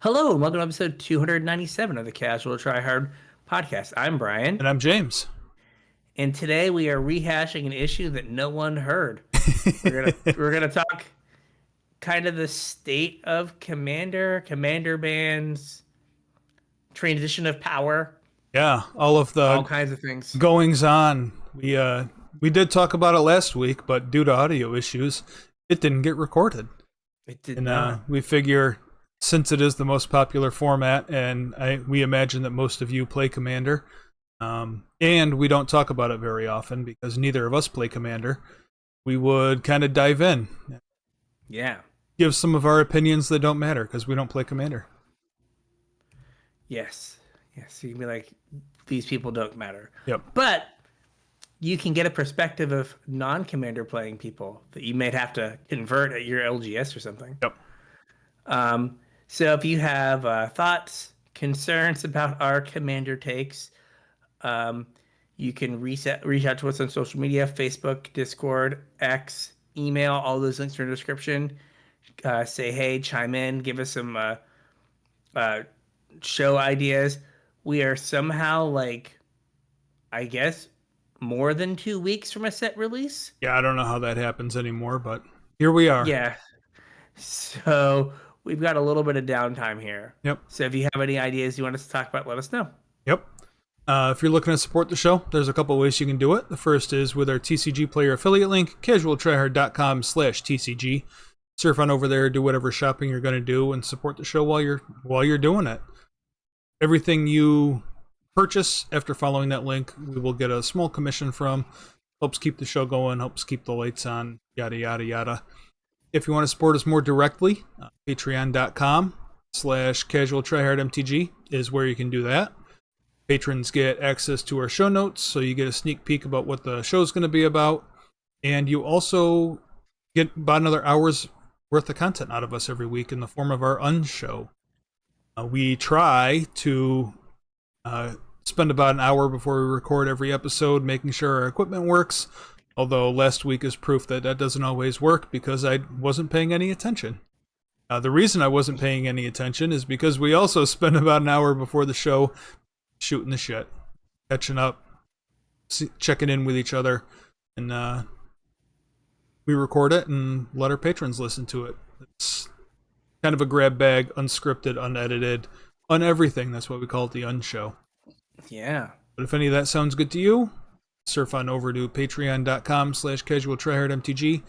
Hello, and welcome to episode 297 of the Casual Try Hard podcast. I'm Brian, And I'm James. and today we are rehashing an issue that no one heard. We're gonna talk kind of the state of Commander bans, transition of power, Yeah, all of all the kinds of things. goings on. We did talk about it last week, but due to audio issues, it didn't get recorded. It did And not. we figure since it is the most popular format, and we imagine that most of you play Commander, and we don't talk about it very often because neither of us play Commander, we would kind of dive in, Yeah. give some of our opinions that don't matter because we don't play Commander. Yes. Yes. You can be like, these people don't matter. Yep. But you can get a perspective of non-commander playing people that you may have to convert at your LGS or something. Yep. So if you have thoughts, concerns about our commander takes, you can reach out to us on social media, Facebook, Discord, X, email. All those links are in the description. Say hey, chime in, give us some show ideas. We are somehow like, I guess, more than 2 weeks from a set release. Yeah, I don't know how that happens anymore, but here we are. Yeah. So we've got a little bit of downtime here. Yep. So if you have any ideas you want us to talk about, let us know. Yep. If you're looking to support the show, there's a couple ways you can do it. The first is with our TCG player affiliate link, CasualTryHard.com/TCG. Surf on over there, do whatever shopping you're going to do, and support the show while you're doing it. Everything you purchase after following that link, we will get a small commission from. Helps keep the show going, helps keep the lights on, yada yada yada. If you want to support us more directly, Patreon.com/CasualTryHardMTG is where you can do that. Patrons get access to our show notes, so you get a sneak peek about what the show's going to be about. And you also get about another hour's worth of content out of us every week in the form of our unshow. We try to spend about an hour before we record every episode making sure our equipment works. Although last week is proof that that doesn't always work because I wasn't paying any attention. The reason I wasn't paying any attention is because we also spent about an hour before the show shooting the shit, catching up, checking in with each other, and we record it and let our patrons listen to it. It's kind of a grab bag, unscripted, unedited, everything. That's why we call it the unshow. Yeah. But if any of that sounds good to you, surf on over to patreon.com/CasualTryHardMTG,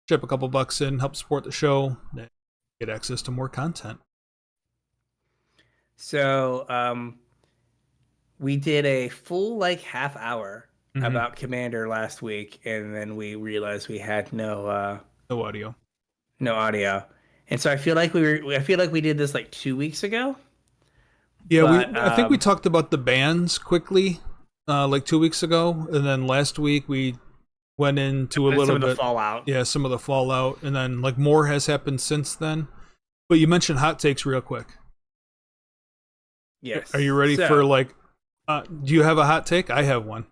chip a couple bucks in, help support the show, and get access to more content. So we did a full like half hour about Commander last week, and then we realized we had no audio. no audio. And so I feel like we did this like 2 weeks ago. Yeah, But, I think we talked about the bans quickly, like 2 weeks ago, and then last week we went into a little some of bit the fallout. Yeah, some of the fallout, and then like more has happened since then. But you mentioned hot takes real quick. Yes. Are you ready for like? Do you have a hot take? I have one.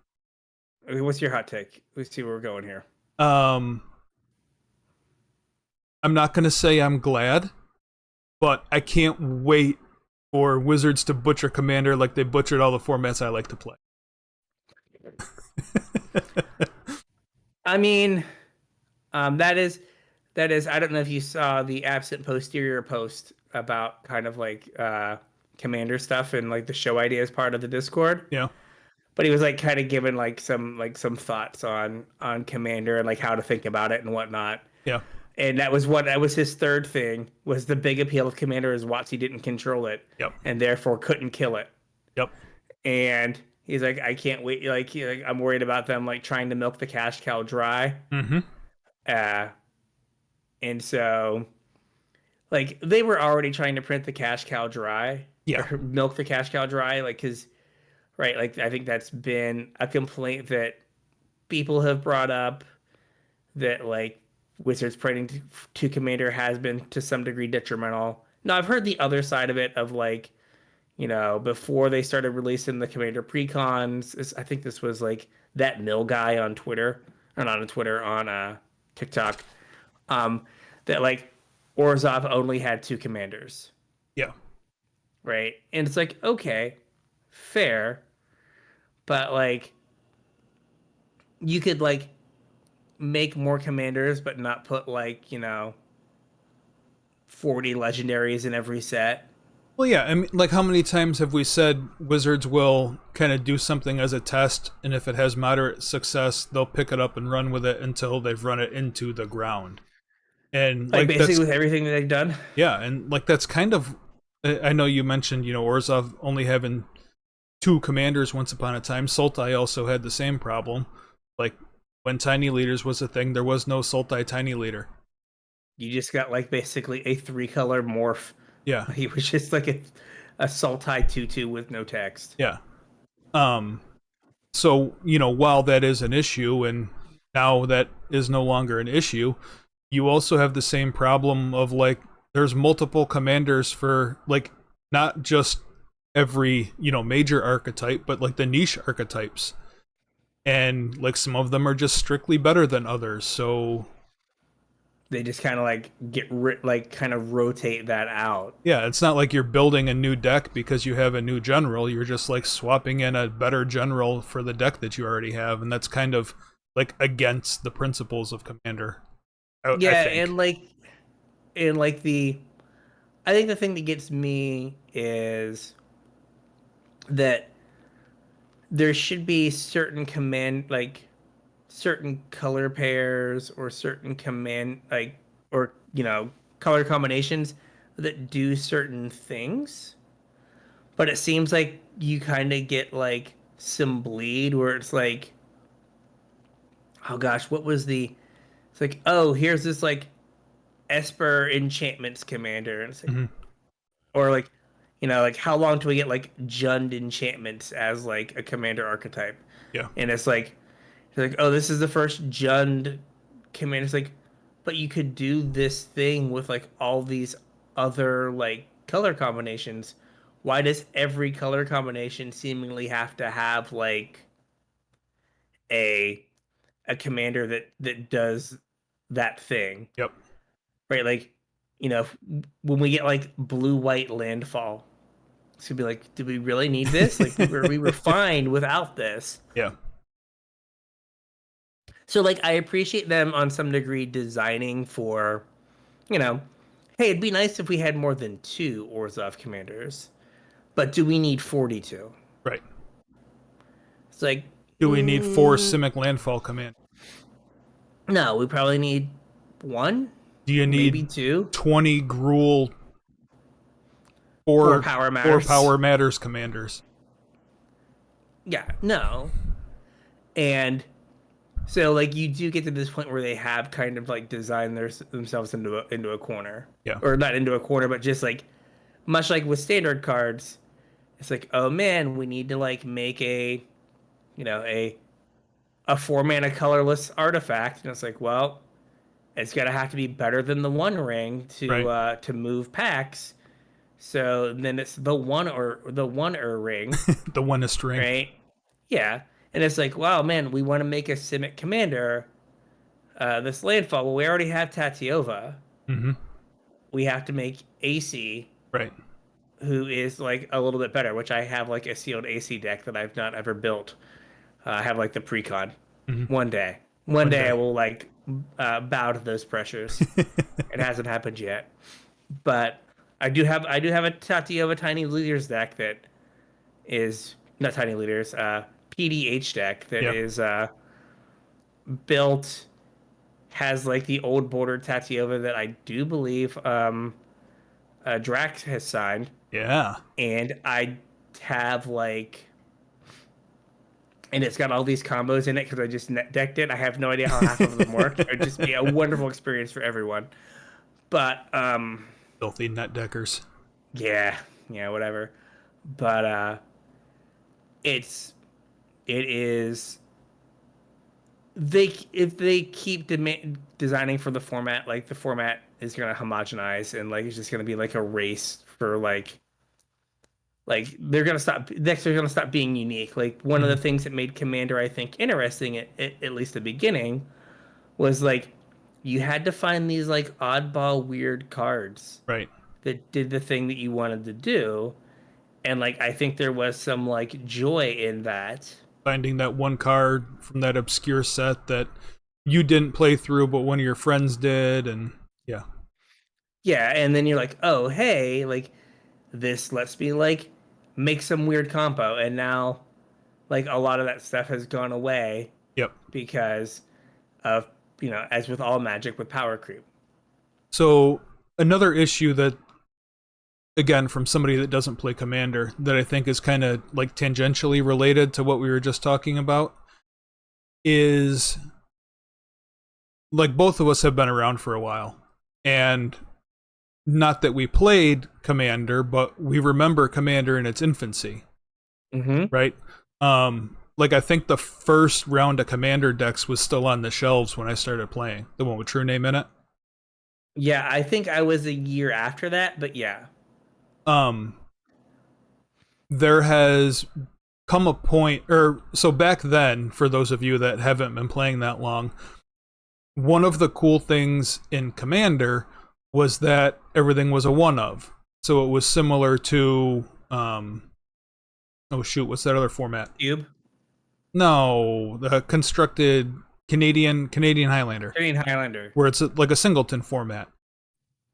What's your hot take? Let's see where we're going here. I'm not gonna say I'm glad, but I can't wait for Wizards to butcher Commander like they butchered all the formats I like to play. I mean, that is. I don't know if you saw the absent posterior post about kind of like Commander stuff and like the show ideas part of the Discord. Yeah. But he was like kind of giving like some thoughts on Commander and like how to think about it and whatnot. Yeah. And that was his third thing, was the big appeal of Commander is WotC didn't control it. Yep. And therefore couldn't kill it. Yep. And he's like, I can't wait. Like I'm worried about them like trying to milk the cash cow dry. Mm-hmm. And so, like, they were already trying to print the cash cow dry. Yeah. Or milk the cash cow dry. Like, because, right, like, I think that's been a complaint that people have brought up, that, like, Wizards printing to Commander has been to some degree detrimental. Now, I've heard the other side of it of, like, you know, before they started releasing the Commander precons, I think this was, like, that Mill guy on Twitter, or not on Twitter, on TikTok, that like Orzhov only had two commanders. Yeah. right? And it's like, okay, fair, but like you could like make more commanders, but not put like, 40 legendaries in every set. Well, yeah, I mean, like how many times have we said Wizards will kind of do something as a test, and if it has moderate success, they'll pick it up and run with it until they've run it into the ground. And Like like basically that's with everything that they've done. yeah, and like that's kind of I know you mentioned, Orzhov only having two commanders once upon a time. Sultai also had the same problem. Like when Tiny Leaders was a thing, there was no Sultai Tiny Leader. You just got like basically a 3-color morph. Yeah, He was just like a Sultai 2/2 with no text. yeah. Um, so, while that is an issue, and now that is no longer an issue, you also have the same problem of like, there's multiple commanders for like, not just every, major archetype, but like the niche archetypes. And like some of them are just strictly better than others. So They just kind of like like kind of rotate that out. yeah, it's not like you're building a new deck because you have a new general. You're just like swapping in a better general for the deck that you already have, and that's kind of like against the principles of Commander. I Yeah, think. and like I think the thing that gets me is that there should be certain command like certain color pairs or certain command like or color combinations that do certain things, but it seems like you kind of get like some bleed where it's like, oh gosh, what was the it's like, oh, here's this like Esper enchantments commander, and it's like, Hmm. or like, like how long do we get like Jund enchantments as like a commander archetype? Yeah. And it's like, oh, this is the first Jund commander. It's like, but you could do this thing with like all these other like color combinations. Why does every color combination seemingly have to have like a a commander that does that thing? Yep. Right? Like, when we get like blue white landfall, it's gonna be like, do we really need this? Like we were fine without this. Yeah. So like I appreciate them on some degree designing for, you know, hey, it'd be nice if we had more than two Orzhov commanders, but do we need 42? Right. It's like, Do we need four Simic Landfall command? no, we probably need one, Do you maybe need two, 20 Gruul or four power four matters. Power Matters commanders? Yeah, no. And so like you do get to this point where they have kind of like designed themselves into a corner, Yeah. or not into a corner, but just like much like with standard cards, it's like, oh man, we need to like make you know a a 4-mana colorless artifact, and it's like, well, it's gonna have to be better than the One Ring Right. to move packs. So then it's the one ring, The one is string. right? Yeah, and it's like, wow, man, we want to make a Simic commander. This landfall. Well, we already have Tatiova. Hmm. We have to make AC, Right. who is like a little bit better. Which I have like a sealed AC deck that I've not ever built. I have like the precon. Hmm. One One day I day. will like bow to those pressures. It hasn't happened yet, but I do have a Tatiova Tiny Leaders deck that is not Tiny Leaders, PDH deck that Yeah. is built, has like the old border Tatiova that I do believe Drax has signed, Yeah. and I have like, and it's got all these combos in it because I just net decked it. I have no idea how half of them work. It would just be a wonderful experience for everyone. But Filthy net deckers. yeah, yeah, whatever. But it's it is they if they keep designing for the format, like the format is gonna homogenize and like it's just gonna be like a race for like they're gonna stop decks are gonna stop being unique. Like one of the Hmm. things that made Commander I think interesting at least the beginning was like you had to find these like oddball weird cards Right. that did the thing that you wanted to do. And like I think there was some like joy in that. Finding that one card from that obscure set that you didn't play through, but one of your friends did, and yeah, Yeah, and then you're like, oh hey, like this lets me like make some weird compo, and now like a lot of that stuff has gone away yep. because of as with all magic with power creep. So another issue that, again, from somebody that doesn't play Commander, that I think is kind of like tangentially related to what we were just talking about, is like both of us have been around for a while, and not that we played Commander, but we remember Commander in its infancy, Mm-hmm. right? Like I think the first round of Commander decks was still on the shelves when I started playing, the one with True Name in it. Yeah, I think I was a year after that, but yeah. Um, there has come a point, or so back then, for those of you that haven't been playing that long, one of the cool things in Commander was that everything was a one of. So it was similar to oh shoot, what's that other format? Cube, No, the constructed Canadian Highlander, Canadian Highlander. where it's like a singleton format.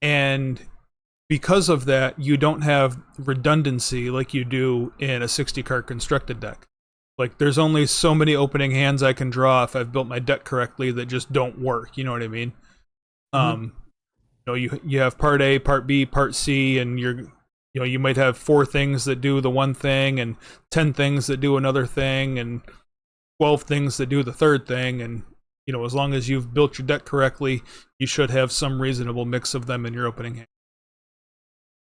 And because of that, you don't have redundancy like you do in a 60 card constructed deck. Like there's only so many opening hands I can draw if I've built my deck correctly that just don't work. You know what I mean? Mm-hmm. You have part A, part B, part C, and you might have 4 things that do the one thing, and 10 things that do another thing, and 12 things that do the third thing, and as long as you've built your deck correctly, you should have some reasonable mix of them in your opening hand.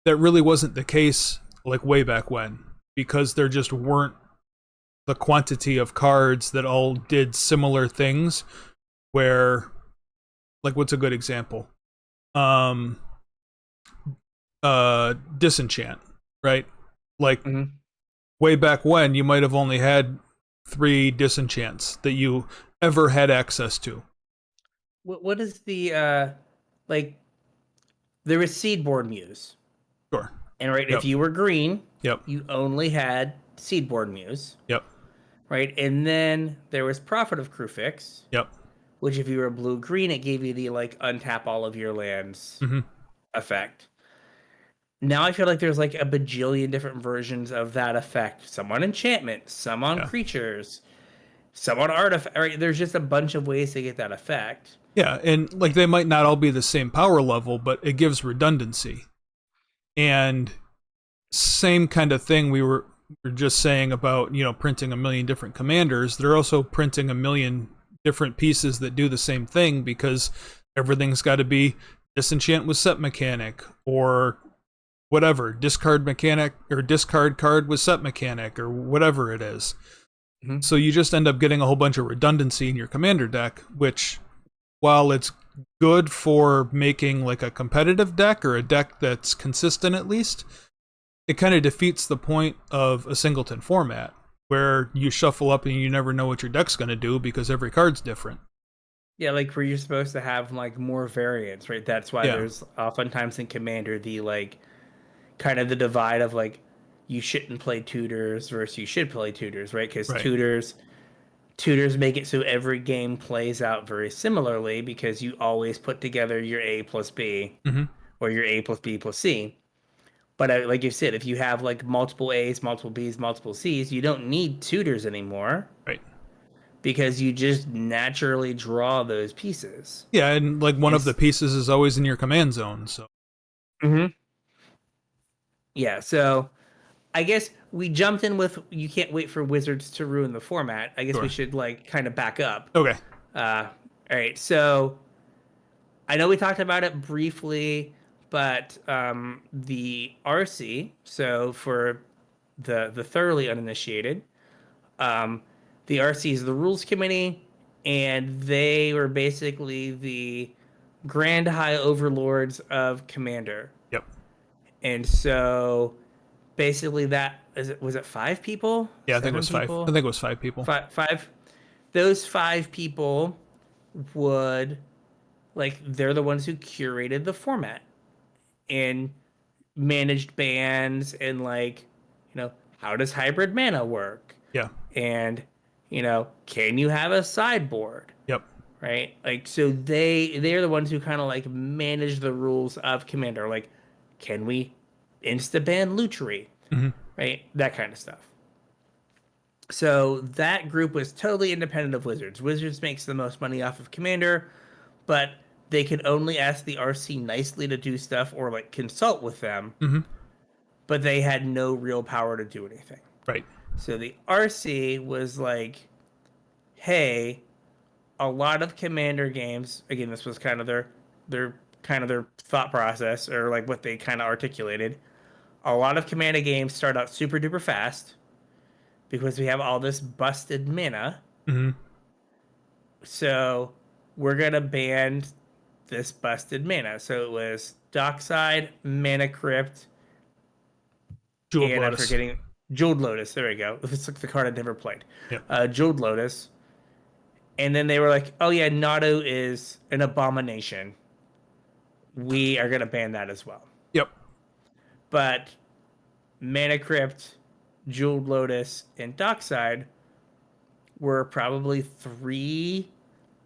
That really wasn't the case like way back when, because there just weren't the quantity of cards that all did similar things. Where, like, what's a good example? Disenchant, right? Like, Mm-hmm. way back when, you might have only had 3 disenchants that you ever had access to. What is the like there was Seedborn Muse. Sure. And right, Yep. if you were green, Yep. you only had Seedborn Muse. Yep. Right? And then there was Prophet of Crufix, Yep. which if you were blue green, it gave you the like untap all of your lands Mm-hmm. effect. Now I feel like there's like a bajillion different versions of that effect. Some on enchantment, some on Yeah. creatures, some on artifact. Right? There's just a bunch of ways to get that effect. Yeah, and like they might not all be the same power level, but it gives redundancy. And same kind of thing we were just saying about, printing a million different commanders. They're also printing a million different pieces that do the same thing, because everything's got to be disenchant with set mechanic, or whatever, discard mechanic, or discard card with set mechanic, or whatever it is. Mm-hmm. So you just end up getting a whole bunch of redundancy in your commander deck, which, while it's good for making like a competitive deck or a deck that's consistent at least, it kind of defeats the point of a singleton format, where you shuffle up and you never know what your deck's going to do because every card's different. Yeah, like where you're supposed to have like more variants, right? That's why Yeah. there's oftentimes in Commander the like kind of the divide of like you shouldn't play tutors versus you should play tutors, right? Because Right. tutors make it so every game plays out very similarly because you always put together your A plus B Mm-hmm. or your A plus B plus C. But like you said, if you have like multiple A's, multiple B's, multiple C's, you don't need tutors anymore Right. because you just naturally draw those pieces. Yeah, and like one And of the pieces is always in your command zone. So mm-hmm. Yeah, so I guess we jumped in with you can't wait for wizards to ruin the format. I guess we sure. should like kind of back up. Okay. All right, so I know we talked about it briefly, but the RC, so for the thoroughly uninitiated, um, the RC is the rules committee, and they were basically the grand high overlords of Commander. Yep. And so basically that was it 5 people? Yeah, I think it 7 was 5. I people? think it was 5 people. Five. Those 5 people would like they're the ones who curated the format and managed bands and like how does hybrid mana work? Yeah. And, can you have a sideboard? Yep. Right? Like, so they're the ones who kind of like manage the rules of Commander. Like, can we insta ban Lutri? Hmm. Right? That kind of stuff. So that group was totally independent of Wizards. Wizards makes the most money off of Commander, but they could only ask the RC nicely to do stuff or like consult with them, Hmm. but they had no real power to do anything. Right. So the RC was like, hey, a lot of Commander games, again, this was kind of their thought process or like what they kind of articulated. A lot of Commander games start out super duper fast because we have all this busted mana. Hmm. So we're gonna ban this busted mana. So it was Dockside, Mana Crypt, Jeweled and I'm Lotus. forgetting Jeweled Lotus. There we go. It's like the card I'd never played. Yep. Jeweled Lotus. And then they were like, oh yeah, Nado is an abomination. We are gonna ban that as well. Yep. But Mana Crypt, Jeweled Lotus, and Dockside were probably three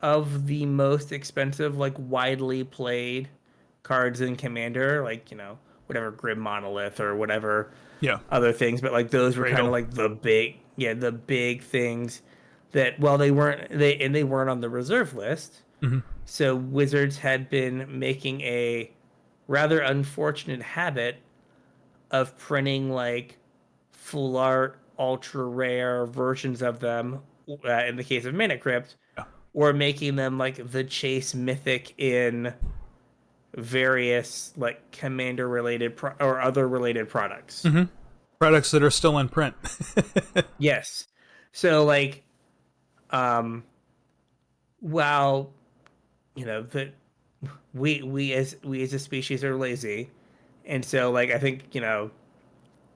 of the most expensive, like widely played cards in Commander, like, whatever Grim Monolith or whatever Yeah. other things, but like those were kind Cradle. of like the big things that well they weren't on the reserve list. Hmm. So Wizards had been making a rather unfortunate habit of printing like full art, ultra rare versions of them. In the case of Mana Crypt, Yeah. or making them like the chase mythic in various like commander related or other related products. Hmm. Products that are still in print. Yes. So like um while that we as a species are lazy, and so like I think,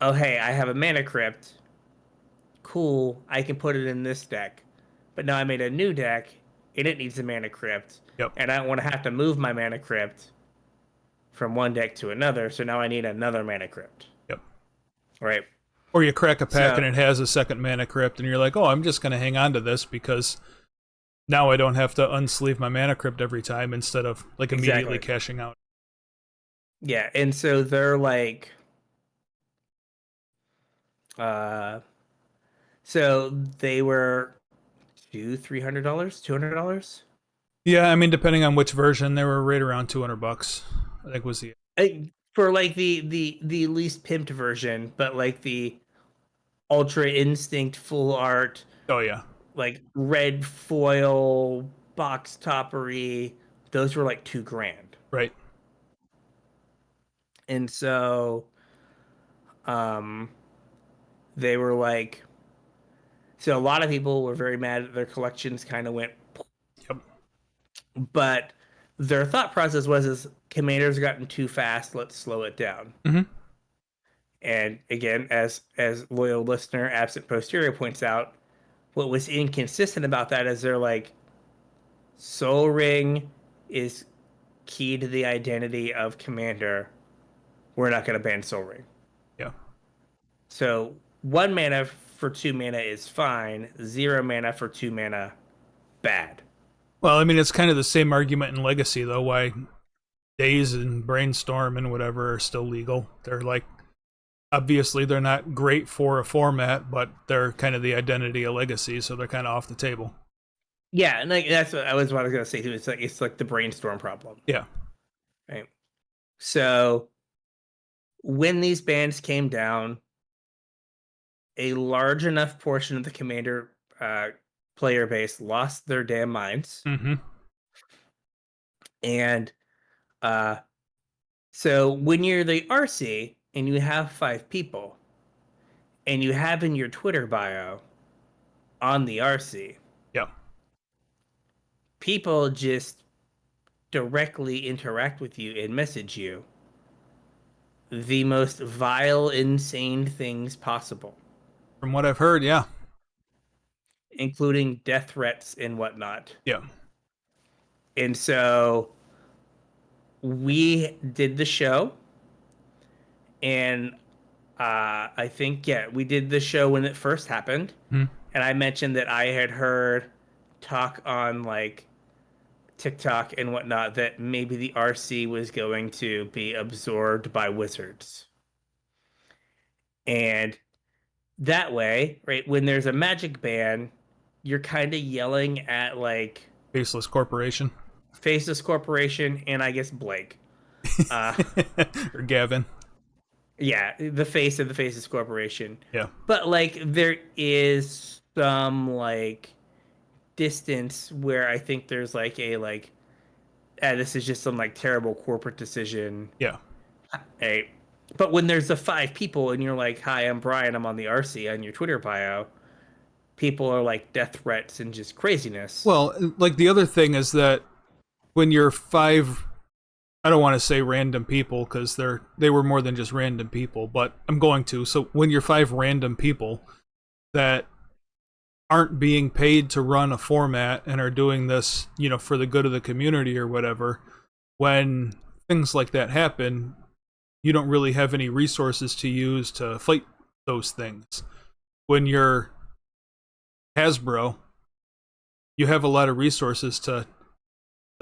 oh hey, I have a mana crypt. Cool, I can put it in this deck. But now I made a new deck and it needs a mana crypt. Yep. And I don't want to have to move my mana crypt from one deck to another, so now I need another mana crypt. Yep. Right. Or you crack a pack So and it has a second mana crypt, and you're like, oh, I'm just going to hang on to this because now I don't have to unsleeve my mana crypt every time instead of like immediately exactly. cashing out. Yeah, and so they're like uh so they were $300, $200. Yeah, I mean, depending on which version, they were right around $200. I think was the. For like the least pimped version, but like the Ultra Instinct full art, Oh yeah. like red foil box toppery, those were like 2 grand. Right. And so um they were like, so a lot of people were very mad that their collections kind of went, Yep. but their thought process was is Commander's gotten too fast, let's slow it down. Hmm. And again, as loyal listener absent posterior points out, what was inconsistent about that is they're like, Soul Ring is key to the identity of Commander. We're not going to ban Soul Ring. Yeah. So 1 mana for 2 mana is fine. 0 mana for 2 mana, bad. Well, I mean, it's kind of the same argument in Legacy, though. Why Daze and Brainstorm and whatever are still legal? They're like, obviously, they're not great for a format, but they're kind of the identity of Legacy, so they're kind of off the table. Yeah, and like that's what I was going to say too. It's like the brainstorm problem. Yeah. Right. So when these bans came down, a large enough portion of the Commander player base lost their damn minds. Mm-hmm. And so when you're the RC and you have 5 people and you have in your Twitter bio on the RC, Yeah. people just directly interact with you and message you the most vile, insane things possible, From what I've heard, yeah. including death threats and whatnot. Yeah. And so we did the show, and I think, yeah, we did the show when it first happened, Hmm. and I mentioned that I had heard talk on like TikTok and whatnot that maybe the RC was going to be absorbed by Wizards. And that way, right, when there's a Magic ban, you're kind of yelling at like Faceless Corporation. Faceless Corporation and I guess Blake. Uh, Or Gavin. yeah, the face of the Faceless Corporation. Yeah. But like there is some like distance where I think there's like a like this is just some like terrible corporate decision. Yeah. Hey, but when there's the five people and you're like, "Hi, I'm Brian. I'm on the RC," on your Twitter bio, people are like death threats and just craziness. Well, like the other thing is that when you're five, I don't want to say random people because they were more than just random people, but I'm going to. So when you're five random people that aren't being paid to run a format and are doing this, for the good of the community or whatever, when things like that happen, you don't really have any resources to use to fight those things. When you're Hasbro, you have a lot of resources to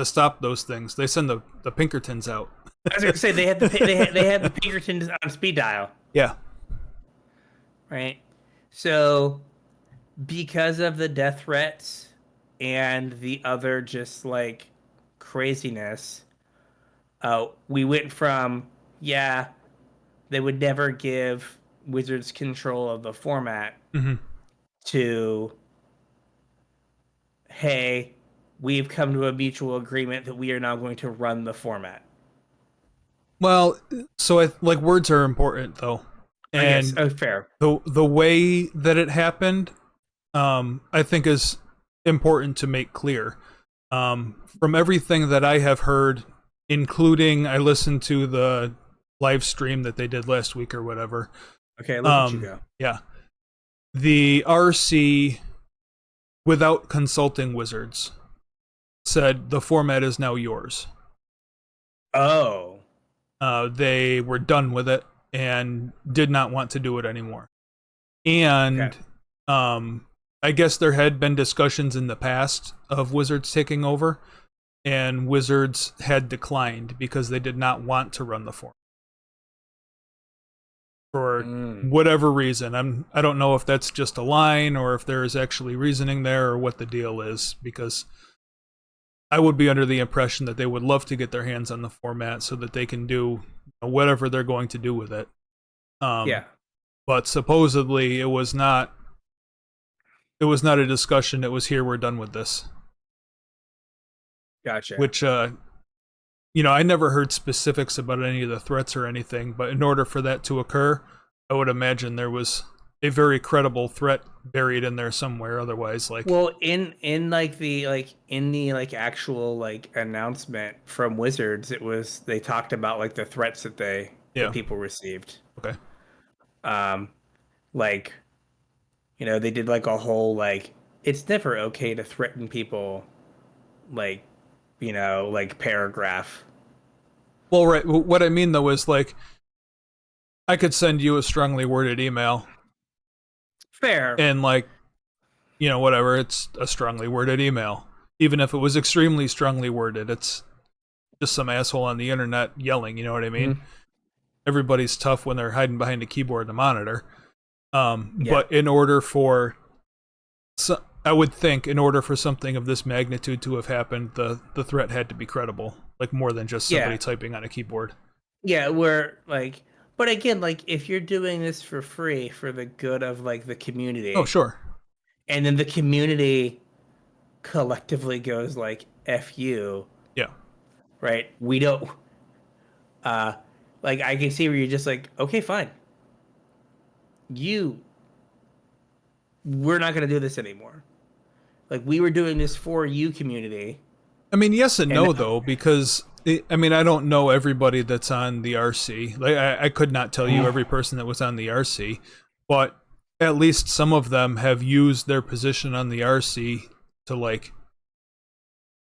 stop those things. They send the Pinkertons out. I was gonna say they had the Pinkertons on speed dial, Yeah. right? So because of the death threats and the other just like craziness, we went from yeah, they would never give Wizards control of the format Hmm. to hey, we've come to a mutual agreement that we are now going to run the format. Well, so like words are important though, I guess. and Oh, fair. the way that it happened, I think is important to make clear. From everything that I have heard, including I listened to the live stream that they did last week or whatever. Okay, look at you go. Yeah, the RC, without consulting Wizards, said the format is now yours. Oh. They were done with it and did not want to do it anymore. And Okay. I guess there had been discussions in the past of Wizards taking over, and Wizards had declined because they did not want to run the format for whatever reason. I don't know if that's just a line or if there is actually reasoning there or what the deal is, because I would be under the impression that they would love to get their hands on the format so that they can do whatever they're going to do with it. Yeah. But supposedly it was not a discussion. It was, here, we're done with this. Gotcha. Which I never heard specifics about any of the threats or anything, but in order for that to occur, I would imagine there was a very credible threat buried in there somewhere. Otherwise, like, well, in the actual like announcement from Wizards, they talked about like the threats that yeah, people received. okay, Like, they did like a whole like it's never okay to threaten people, like, like paragraph. well, right. What I mean though is, like, I could send you a strongly worded email, Fair. and, like, whatever, it's a strongly worded email. Even if it was extremely strongly worded, it's just some asshole on the internet yelling, you know what I mean? Mm-hmm. Everybody's tough when they're hiding behind a keyboard and a monitor. Yeah. But in order for, I would think, in order for something of this magnitude to have happened, the threat had to be credible, like more than just somebody typing on a keyboard. Yeah, we're like, but again, like if you're doing this for free for the good of like the community, Oh, sure. and then the community collectively goes like F you, Yeah. right? We don't like I can see where you're just like, okay, fine. We're not gonna do this anymore. Like we were doing this for you, community. I mean, yes and And no, though, because I don't know everybody that's on the RC. Like, I could not tell you every person that was on the RC, but at least some of them have used their position on the RC to, like,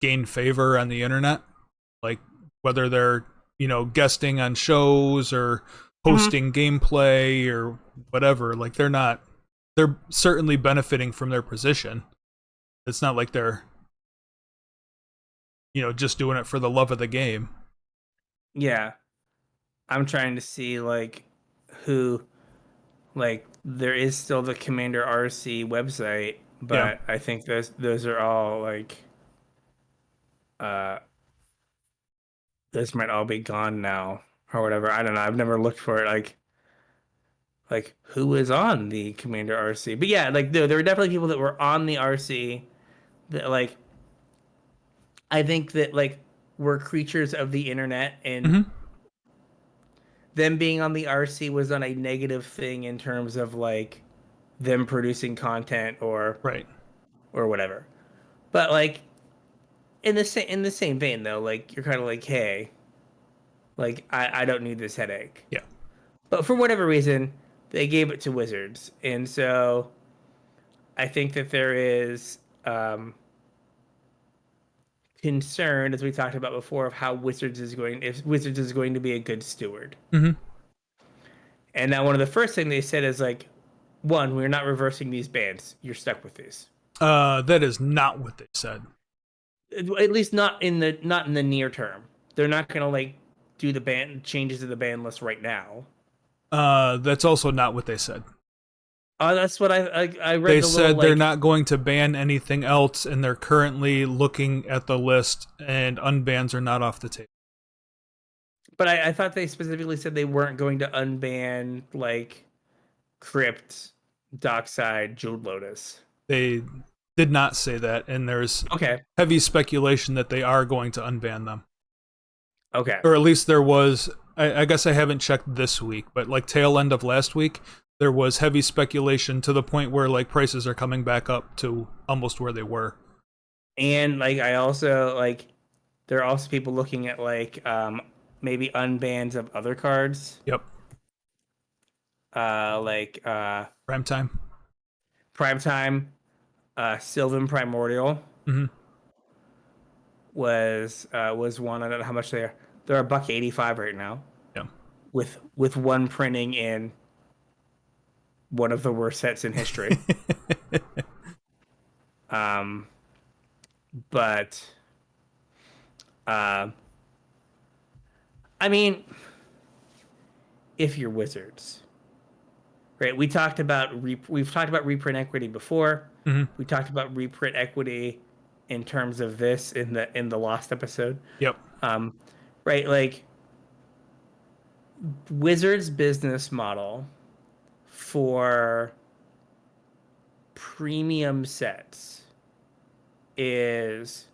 gain favor on the internet. Like, whether they're guesting on shows or Mhm. posting gameplay or whatever. Like they're certainly benefiting from their position. It's not like they're, just doing it for the love of the game. Yeah, I'm trying to see like who like there is still the Commander RC website, Yeah. but I think those are all like uh those might all be gone now or whatever. I don't know. I've never looked for it like who is on the Commander RC. But yeah, like there were definitely people that were on the RC that like I think that like were creatures of the internet and Hmm. them being on the RC was on a negative thing in terms of like them producing content Right. or whatever. But like in the same vein though, like you're kind of like, hey, like I don't need this headache. Yeah. But for whatever reason, they gave it to Wizards, and so I think that there is concern, as we talked about before, of how if Wizards is going to be a good steward. Hmm. And now one of the first thing they said is like, one, we're not reversing these bans. You're stuck with these. That is not what they said. At least not in the near term. They're not gonna like do the ban changes to the ban list right now. That's also not what they said. That's what I read They the little said they're like, not going to ban anything else, and they're currently looking at the list, and unbans are not off the table. but I thought they specifically said they weren't going to unban like Crypt, Dockside, Jeweled Lotus. They did not say that, and there's Okay, heavy speculation that they are going to unban them. okay, Or at least there was. I guess I haven't checked this week, but like tail end of last week, there was heavy speculation to the point where like prices are coming back up to almost where they were. and like I also like there are also people looking at like maybe unbans of other cards, Yep. like Prime time. Primetime, Sylvan Primordial Hmm. was one. I don't know how much they're. They're $1.85 right now, Yeah. with one printing in one of the worst sets in history. Um, but uh, I mean, if you're Wizards, right? We've talked about reprint equity before. Hmm. We talked about reprint equity in terms of this in the last episode. Yep. Um, right, like Wizards' business model for premium sets is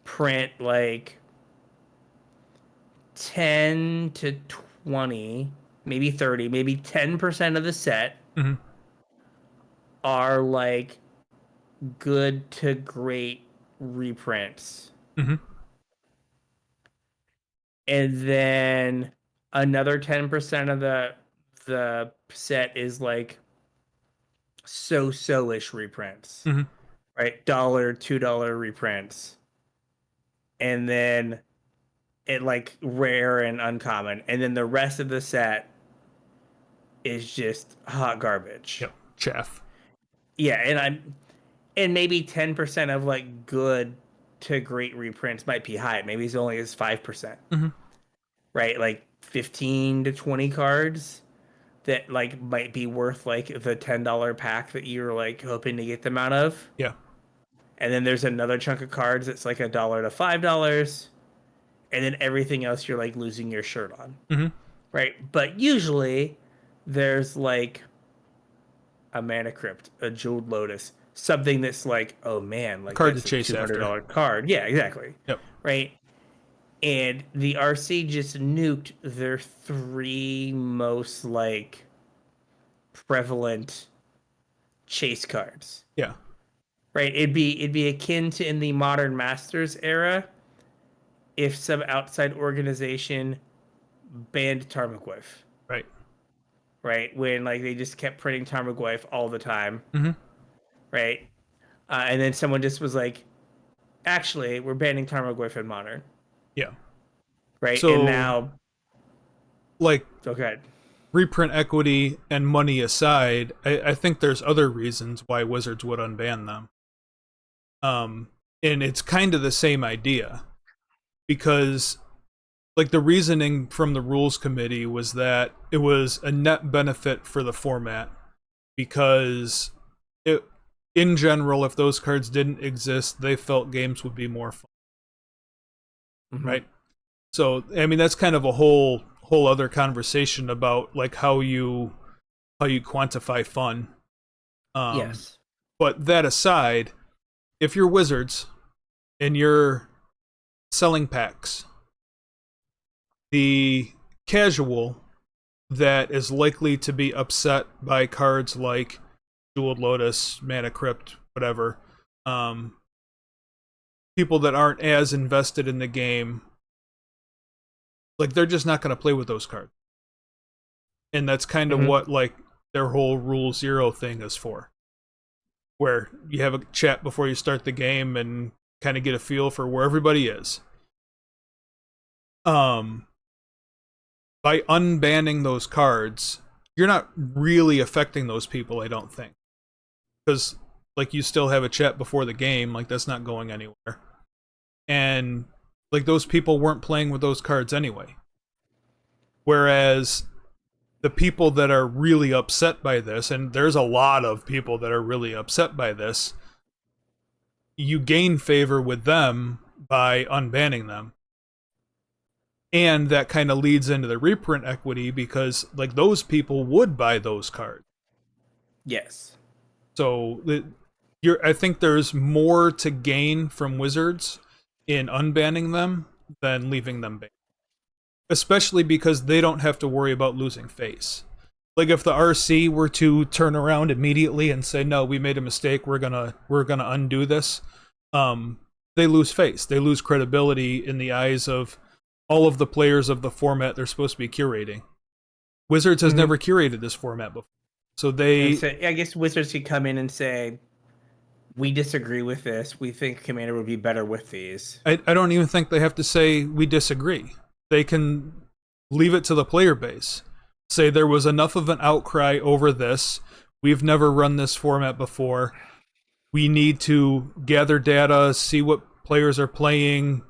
print like 10 to 20, maybe 30, maybe 10% of the set Hmm. are like good to great reprints. Hmm. And then another 10% of the set is like so-so-ish reprints, Hmm. right? Dollar, $2 reprints. And then it like rare and uncommon. And then the rest of the set is just hot garbage. Yep. Chaff. Yeah, and maybe 10% of like good to great reprints might be high. Maybe it's only as 5%, Hmm. right? Like 15 to 20 cards that like might be worth like the $10 pack that you're like hoping to get them out of. Yeah. And then there's another chunk of cards that's like $1 to $5. And then everything else you're like losing your shirt on. Hmm. Right? But usually there's like a Mana Crypt, a Jeweled Lotus, something that's like, oh man, A like card to that's a chase after. $200 card. Yeah, exactly. Yep. Right? And the RC just nuked their three most like prevalent chase cards. Yeah. Right? It'd be akin to in the Modern Masters era if some outside organization banned Tarmogoyf. Right. Right? When like they just kept printing Tarmogoyf all the time, Hmm. right? And then someone just was like, actually, we're banning Tarmogoyf in Modern, Yeah. right? And So now, like Okay. reprint equity and money aside, I think there's other reasons why Wizards would unban them. And it's kind of the same idea because like the reasoning from the rules committee was that it was a net benefit for the format because it, in general, if those cards didn't exist, they felt games would be more fun, Mm-hmm. right? So I mean that's kind of a whole other conversation about like how you quantify fun. Um, Yes. but that aside, if you're Wizards and you're selling packs, the casual that is likely to be upset by cards like Jeweled Lotus, Mana Crypt, whatever, um, people that aren't as invested in the game, like they're just not going to play with those cards. And that's kind of Mm-hmm. what like their whole Rule Zero thing is for, where you have a chat before you start the game and kind of get a feel for where everybody is. Um, by unbanning those cards, you're not really affecting those people, I don't think. Because like you still have a chat before the game, like that's not going anywhere. And like those people weren't playing with those cards anyway. Whereas the people that are really upset by this, and there's a lot of people that are really upset by this, you gain favor with them by unbanning them. And that kind of leads into the reprint equity because like those people would buy those cards. Yes. So I think there's more to gain from Wizards in unbanning them than leaving them banned. Especially because they don't have to worry about losing face. Like if the RC were to turn around immediately and say, "No, we made a mistake. We're gonna undo this," they lose face. They lose credibility in the eyes of all of the players of the format they're supposed to be curating. Wizards has Mm-hmm. never curated this format before, so And they so I guess Wizards could come in and say, "We disagree with this. We think Commander would be better with these." I don't even think they have to say we disagree. They can leave it to the player base. Say there was enough of an outcry over this. We've never run this format before. We need to gather data, see what players are playing,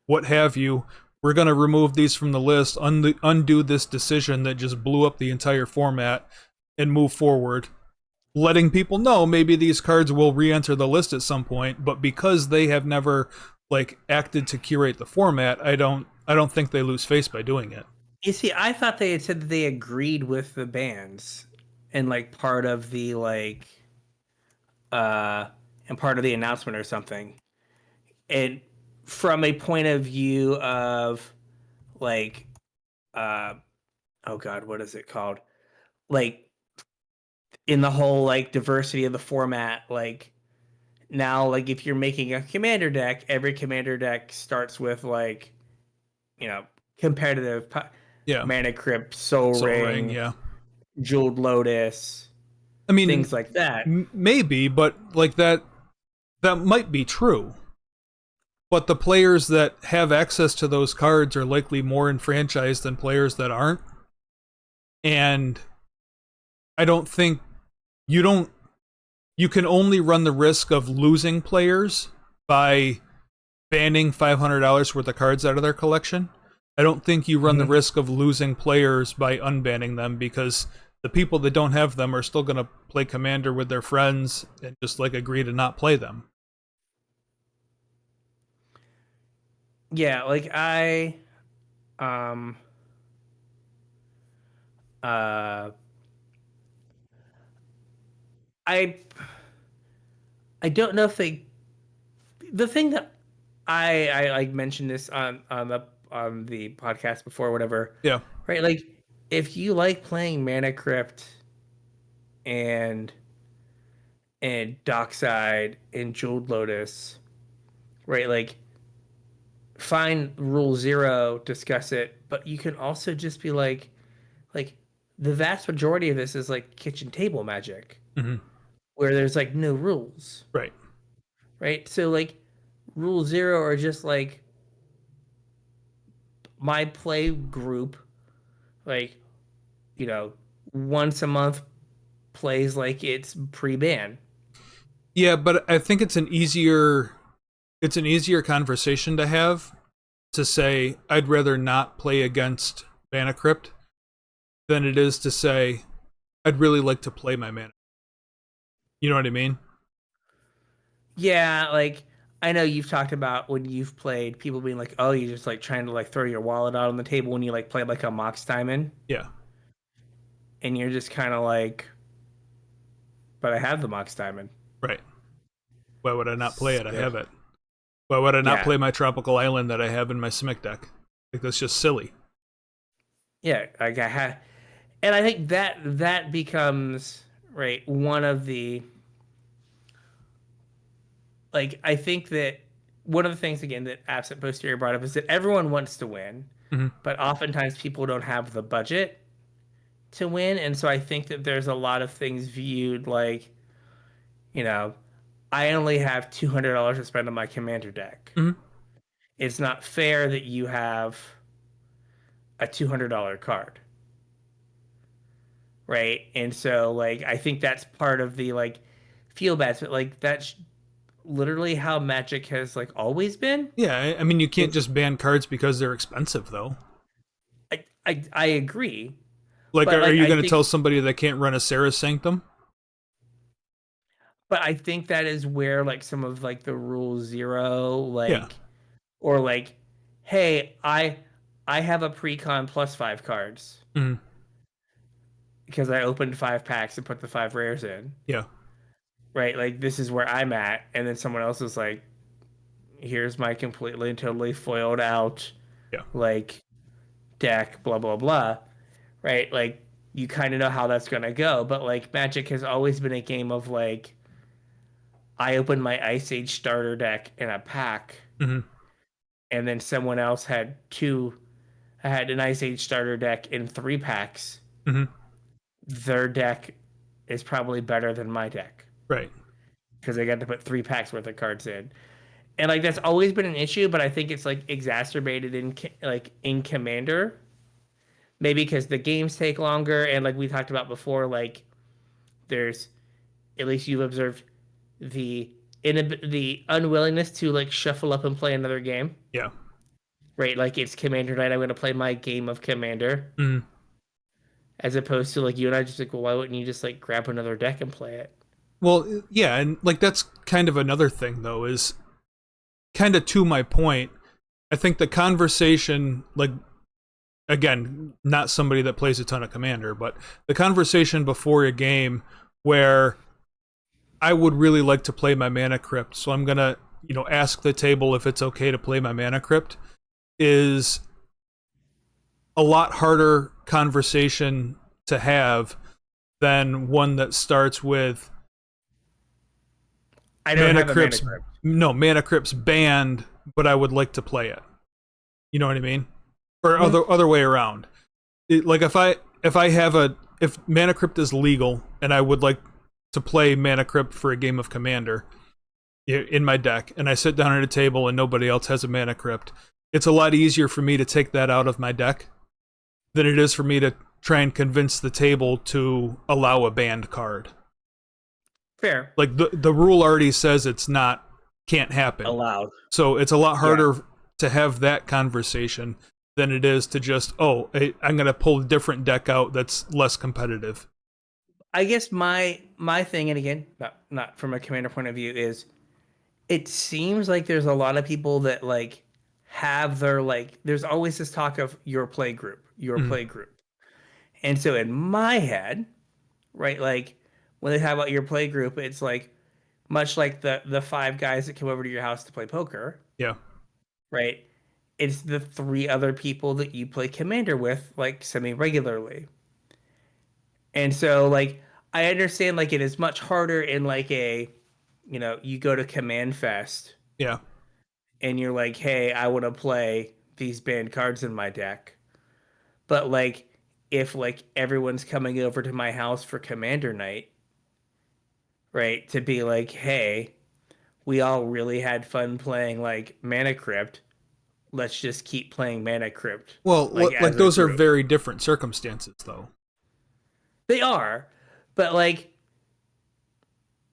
what have you. We're going to remove these from the list, undo this decision that just blew up the entire format, and move forward. Letting people know maybe these cards will re-enter the list at some point, but because they have never like acted to curate the format, I don't think they lose face by doing it. You see, I thought they had said that they agreed with the bans and like part of the uh and part of the announcement or something. And from a point of view of like uh oh god, what is it called? Like in the whole like diversity of the format, like now like if you're making a commander deck, every commander deck starts with like, you know, competitive Yeah, mana crypt, soul Soul Ring. ring, Yeah, jeweled lotus, I mean things like that. maybe, but like that might be true. But the players that have access to those cards are likely more enfranchised than players that aren't. And I don't think you don't you can only run the risk of losing players by banning $500 worth of cards out of their collection. I don't think you run the Mm-hmm. risk of losing players by unbanning them because the people that don't have them are still going to play Commander with their friends and just like agree to not play them. Yeah, like um uh I I don't know if they the thing that I like mentioned this on the podcast before, whatever, Yeah. right? Like if you like playing Mana Crypt and Dockside and Jeweled Lotus, right? Like find Rule Zero, discuss it, but you can also just be like the vast majority of this is like kitchen table magic, Hmm. where there's like no rules, Right. right? So like Rule Zero are just like my play group like, you know, once a month plays like it's pre-ban. Yeah, but I think it's an easier conversation to have to say I'd rather not play against Mana Crypt than it is to say I'd really like to play my mana. You know what I mean? Yeah, like I know you've talked about when you've played people being like, "Oh, you're just like trying to like throw your wallet out on the table when you like play like a Mox Diamond," Yeah, and you're just kind of like, "But I have the Mox Diamond." right. Why would I not play it? I So, have it. Why would I not yeah, play my tropical island that I have in my Simic deck? Like that's just silly. yeah, like I had, and I think that becomes right one of the like I think that one of the things again that absent posterior brought up is that everyone wants to win, Hmm. but oftentimes people don't have the budget to win, and so I think that there's a lot of things viewed like, you know, I only have $200 to spend on my commander deck. Hmm. It's not fair that you have a $200 card, right? And so like I think that's part of the like feel bad, but like that's literally how Magic has like always been. Yeah, I mean you can't It's just ban cards because they're expensive though. I agree, Like, but are like you I going to think tell somebody they can't run a Sarah's Sanctum? but I think that is where like some of like the rule zero Yeah. like or like hey I have a precon plus 5 cards Hmm. because I opened 5 packs and put the 5 rares in, Yeah. right? Like this is where I'm at, and then someone else is like, here's my completely and totally foiled out Yeah. like deck, blah blah blah, right? Like you kind of know how that's gonna go, but like Magic has always been a game of like I opened my Ice Age starter deck in a pack, Hmm. and then someone else had two. I had an Ice Age starter deck in 3 packs. Hmm. Their deck is probably better than my deck Right. because they got to put 3 packs worth of cards in. And like that's always been an issue, but I think it's like exacerbated in like in Commander, maybe because the games take longer, and like we talked about before, like there's at least you've observed the the unwillingness to like shuffle up and play another game, Yeah. right? Like it's Commander night, I'm going to play my game of Commander, Hmm. as opposed to like you and I just like, well, why wouldn't you just like grab another deck and play it? Well, yeah, and like that's kind of another thing though is kind of to my point. I think the conversation, like again, not somebody that plays a ton of Commander, but the conversation before a game where I would really like to play my Mana Crypt, so I'm gonna, ask the table if it's okay to play my Mana Crypt, is a lot harder conversation to have than one that starts with I don't Mana have a mana Crypt's crypt. no Mana Crypt's banned, but I would like to play it. You know what I mean? Or Hmm. other way around. Like if Mana Crypt is legal and I would like to play Mana Crypt for a game of Commander in my deck, and I sit down at a table and nobody else has a Mana Crypt, it's a lot easier for me to take that out of my deck than it is for me to try and convince the table to allow a banned card. Fair. Like the rule already says it's not can't happen. Allowed. So it's a lot Yeah. harder to have that conversation than it is to just, I'm going to pull a different deck out that's less competitive. I guess my thing, and again, not from a commander point of view, is it seems like there's a lot of people that like have their like. There's always this talk of your Mm, play group, and so in my head, right, like when they talk about your play group, it's like much like the 5 guys that come over to your house to play poker, yeah. right? It's the 3 other people that you play commander with like semi regularly. And so like I understand like it is much harder in like a you go to Command Fest Yeah. and you're like, "Hey, I want to play these banned cards in my deck." But like if like everyone's coming over to my house for Commander night, right? To be like, "Hey, we all really had fun playing like Mana Crypt. let's just keep playing Mana Crypt Well, like like as a those are group. very different circumstances, though. They are, but like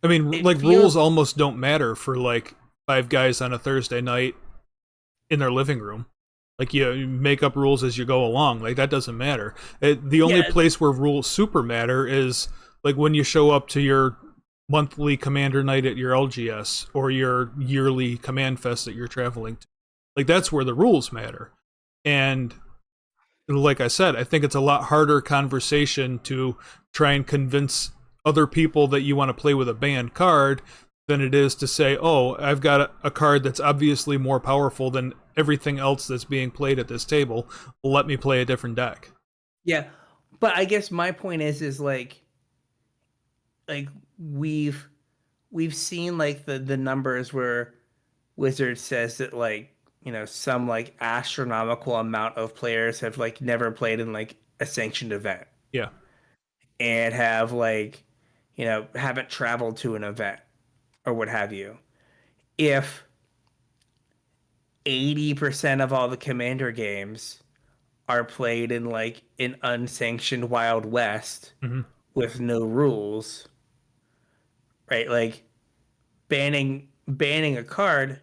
I mean, it like rules feels almost don't matter for like five guys on a Thursday night in their living room. Like you make up rules as you go along. Like that doesn't matter. The only yeah, place where rules super matter is like when you show up to your monthly commander night at your LGS or your yearly command fest that you're traveling to. Like that's where the rules matter. And like I said, I think it's a lot harder conversation to try and convince other people that you want to play with a banned card than it is to say, oh, I've got a card that's obviously more powerful than everything else that's being played at this table. Let me play a different deck. yeah. But I guess my point is like we've we've seen like the numbers where Wizard says that like some like astronomical amount of players have like never played in like a sanctioned event Yeah. and have like haven't traveled to an event or what have you. If 80% of all the commander games are played in like an unsanctioned Wild West Mm-hmm. with no rules, right? Like banning a card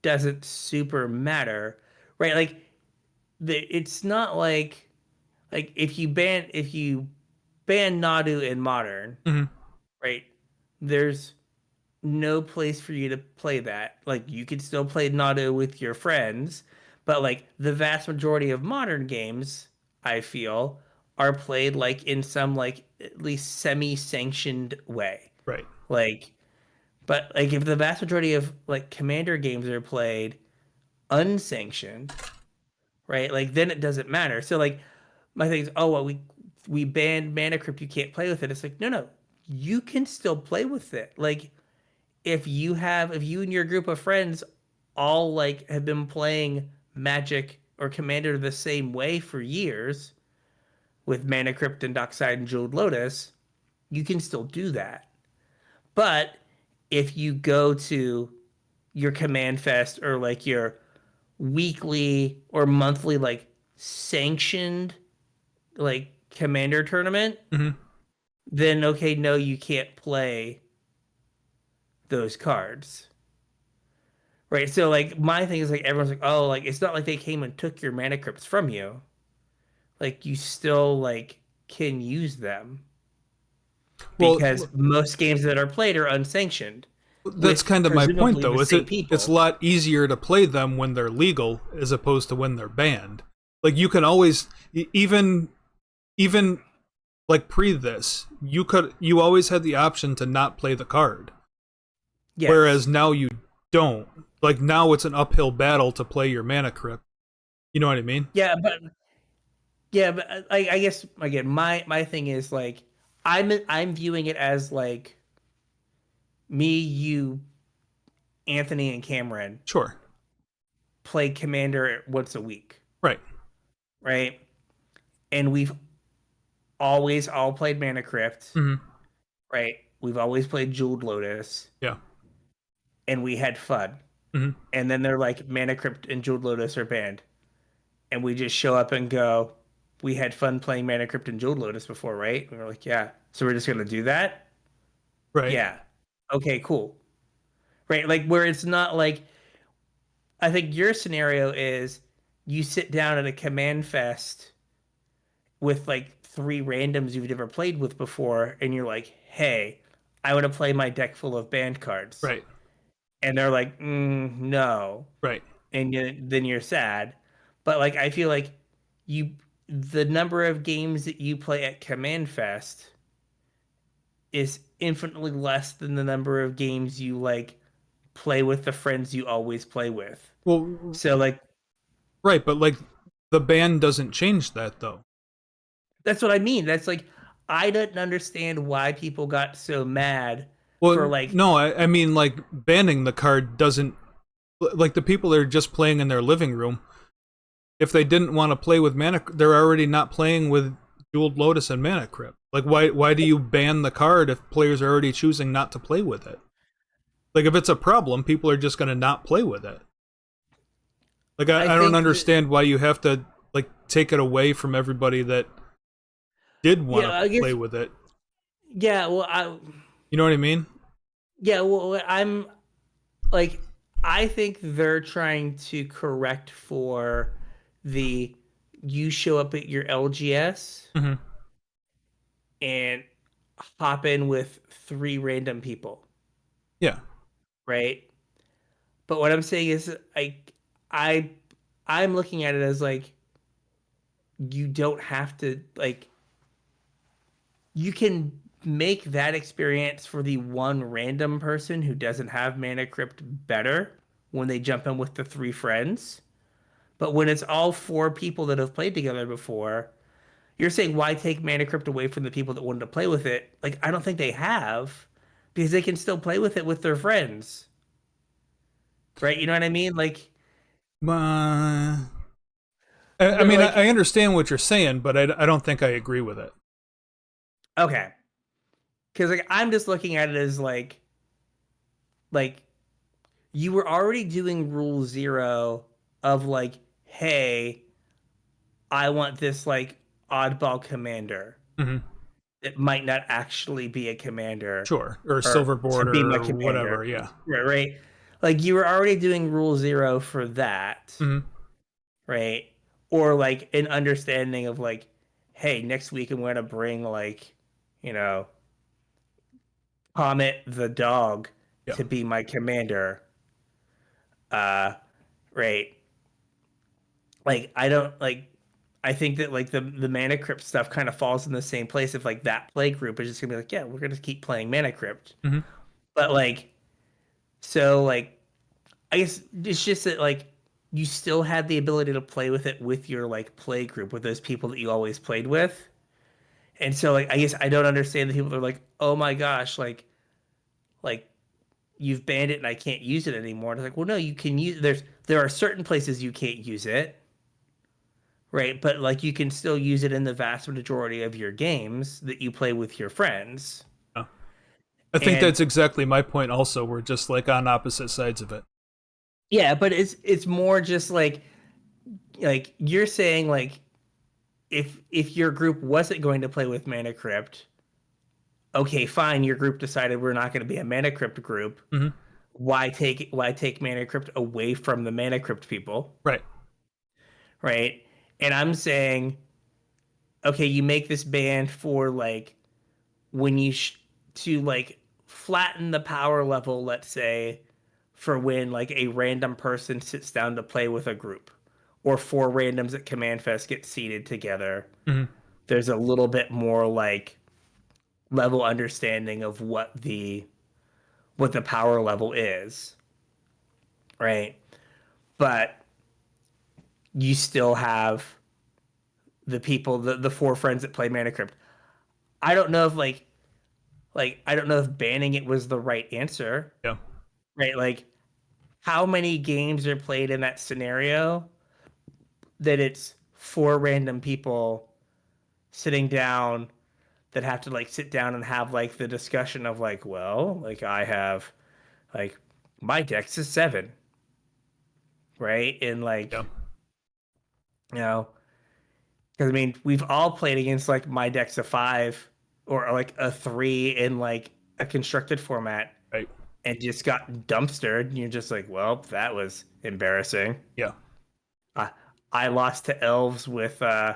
doesn't super matter, right? Like it's not like if you ban Nadu in modern, Mm-hmm. right? There's no place for you to play that. Like you could still play Nadu with your friends, but like the vast majority of modern games, I feel, are played like in some like at least semi-sanctioned way. Right. Like but like if the vast majority of like commander games are played unsanctioned, right? Like then it doesn't matter. So like my thing is, oh well, we banned Mana Crypt, you can't play with it. It's like no, you can still play with it. Like if you and your group of friends all like have been playing Magic or Commander the same way for years with Mana Crypt and Dockside and Jeweled Lotus, you can still do that. But if you go to your Command Fest or like your weekly or monthly like sanctioned like Commander tournament, Mm-hmm. then okay, no, you can't play those cards. Right. So like my thing is like everyone's like, oh, like it's not like they came and took your mana crypts from you. Like you still like can use them because Well, most games that are played are unsanctioned that's with kind of my point, presumably the though. Is same it's a people. lot easier to play them when they're legal as opposed to when they're banned. Like you can always even like pre this, you always had the option to not play the card. Whereas Yes. now you don't. Like now it's an uphill battle to play your mana crypt. You know what I mean? Yeah, but I guess again my thing is like I'm viewing it as like me, you, Anthony, and Cameron Sure. play Commander once a week, Right. right? And we've always all played Mana Crypt, Mm-hmm. right? We've always played Jeweled Lotus, Yeah. and we had fun. Mm-hmm. And then they're like, Mana Crypt and Jeweled Lotus are banned. And we just show up and go, we had fun playing Mana Crypt and Jeweled Lotus before, right? And we're like, yeah. So we're just going to do that? Right. Yeah. Okay, cool. Right? Like, where it's not like, I think your scenario is you sit down at a command fest with like three randoms you've never played with before, and you're like, hey, I want to play my deck full of banned cards. Right. And they're like, no. Right. And then you're sad. But like, I feel like you, the number of games that you play at Command Fest is infinitely less than the number of games you like play with the friends you always play with. Well, So like, right, but like the ban doesn't change that though. that's what I mean. That's like, I didn't understand why people got so mad for Well, like, no, I mean like banning the card doesn't like the people that are just playing in their living room. If they didn't want to play with mana, they're already not playing with Jeweled Lotus and Mana Crypt. Like why do you ban the card if players are already choosing not to play with it? Like if it's a problem, people are just going to not play with it. Like I I don't think that, understand why you have to like take it away from everybody that did want yeah, to I play guess, with it. yeah, You know what I mean? yeah, well, I'm like, I think they're trying to correct for the you show up at your LGS Hmm. and hop in with three random people, Yeah. right? But what I'm saying is, I, I'm looking at it as like you don't have to like you can make that experience for the one random person who doesn't have Mana Crypt better when they jump in with the three friends. But when it's all four people that have played together before, you're saying why take Mana Crypt away from the people that wanted to play with it? Like I don't think they have, because they can still play with it with their friends, right? You know what I mean? Uh, I They're mean, like, I understand what you're saying, but I don't think I agree with it. okay, because like I'm just looking at it as like you were already doing rule zero of like, hey, I want this like oddball commander. Hmm. It might not actually be a commander Sure, or or silver to be border my or whatever. commander. Yeah. Right, right. Like you were already doing rule zero for that, Hmm. right? Or like an understanding of like, hey, next week I'm gonna bring like, you know, Comet the dog Yeah. to be my commander. Uh, right. Like I don't like I think that like the Mana Crypt stuff kind of falls in the same place if like that play group is just gonna be like, yeah, we're gonna keep playing Mana Crypt. Hmm. But like so like I guess it's just that like you still had the ability to play with it with your like play group with those people that you always played with. And so like I guess I don't understand the people that are like, oh my gosh, like you've banned it and I can't use it anymore. And it's like, well no, you can use there are certain places you can't use it. Right, but like you can still use it in the vast majority of your games that you play with your friends. Yeah. I think And that's exactly my point. Also, we're just like on opposite sides of it. yeah, but it's more just like you're saying like if your group wasn't going to play with Mana Crypt, okay, fine, your group decided we're not going to be a Mana Crypt group. Hmm. Why take Mana Crypt away from the Mana Crypt people, Right. right? And I'm saying, okay, you make this band for like when to like flatten the power level, let's say, for when like a random person sits down to play with a group, or four randoms at Command Fest get seated together. Hmm. There's a little bit more like level understanding of what the power level is, right? But you still have the people, the four friends that play Mana Crypt. I don't know if like I don't know if banning it was the right answer, Yeah. right? Like how many games are played in that scenario that it's four random people sitting down that have to like sit down and have like the discussion of like, well, like I have like my dex is seven, right? And Yeah. like, you know, because I mean, we've all played against like my dex of five or like a three in like a constructed format Right. and just got dumpstered. And you're just like, well, that was embarrassing. Yeah. I I lost to elves with uh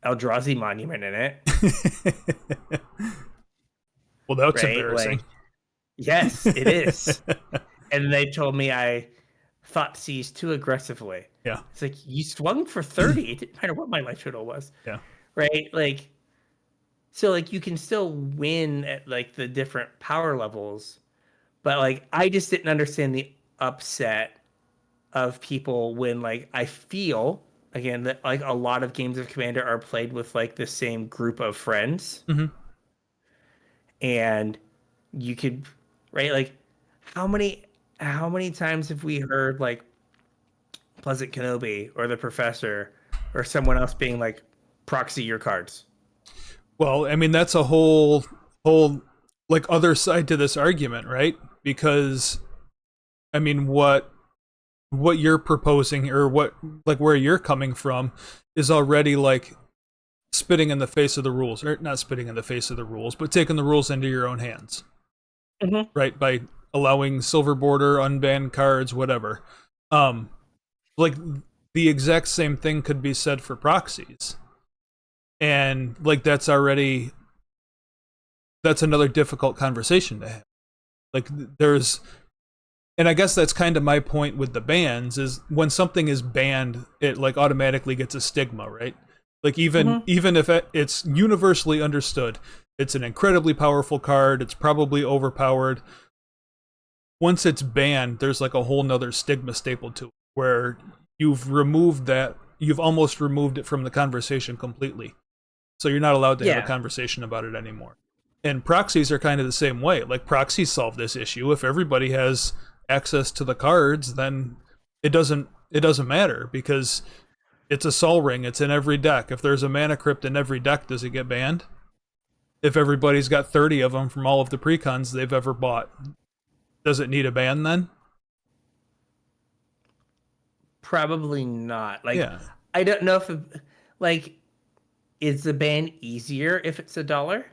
Eldrazi Monument in it, Well, that's right? embarrassing. Like, yes, it is. And they told me I thought seas too aggressively. Yeah. It's like you swung for 30. It didn't matter what my life total was, Yeah. right? Like, so like you can still win at like the different power levels, but like I just didn't understand the upset of people when like I feel again that like a lot of games of Commander are played with like the same group of friends Hmm. and you could right like how many how many times have we heard like Pleasant Kenobi or the Professor or someone else being like proxy your cards, Well, I mean, that's a whole like other side to this argument, right? Because I mean, what you're proposing, or what, like, where you're coming from, is already like spitting in the face of the rules, or not spitting in the face of the rules, but taking the rules into your own hands, Mm-hmm. right? By allowing silver border, unbanned cards, whatever. Um, like the exact same thing could be said for proxies, and like that's another difficult conversation to have. Like there's, and I guess that's kind of my point with the bans, is when something is banned, it like automatically gets a stigma, right? Like Mm-hmm. even if it's universally understood, it's an incredibly powerful card, it's probably overpowered. Once it's banned, there's like a whole nother stigma stapled to it, where you've almost removed it from the conversation completely. So you're not allowed to have a Yeah. conversation about it anymore. And proxies are kind of the same way. Like proxies solve this issue. If everybody has access to the cards, then it doesn't matter, because it's a Sol Ring. It's in every deck. If there's a Mana Crypt in every deck, does it get banned? If everybody's got 30 of them from all of the precons they've ever bought, does it need a ban then? Probably not. Like, Yeah, I don't know if, like, is the ban easier if it's $1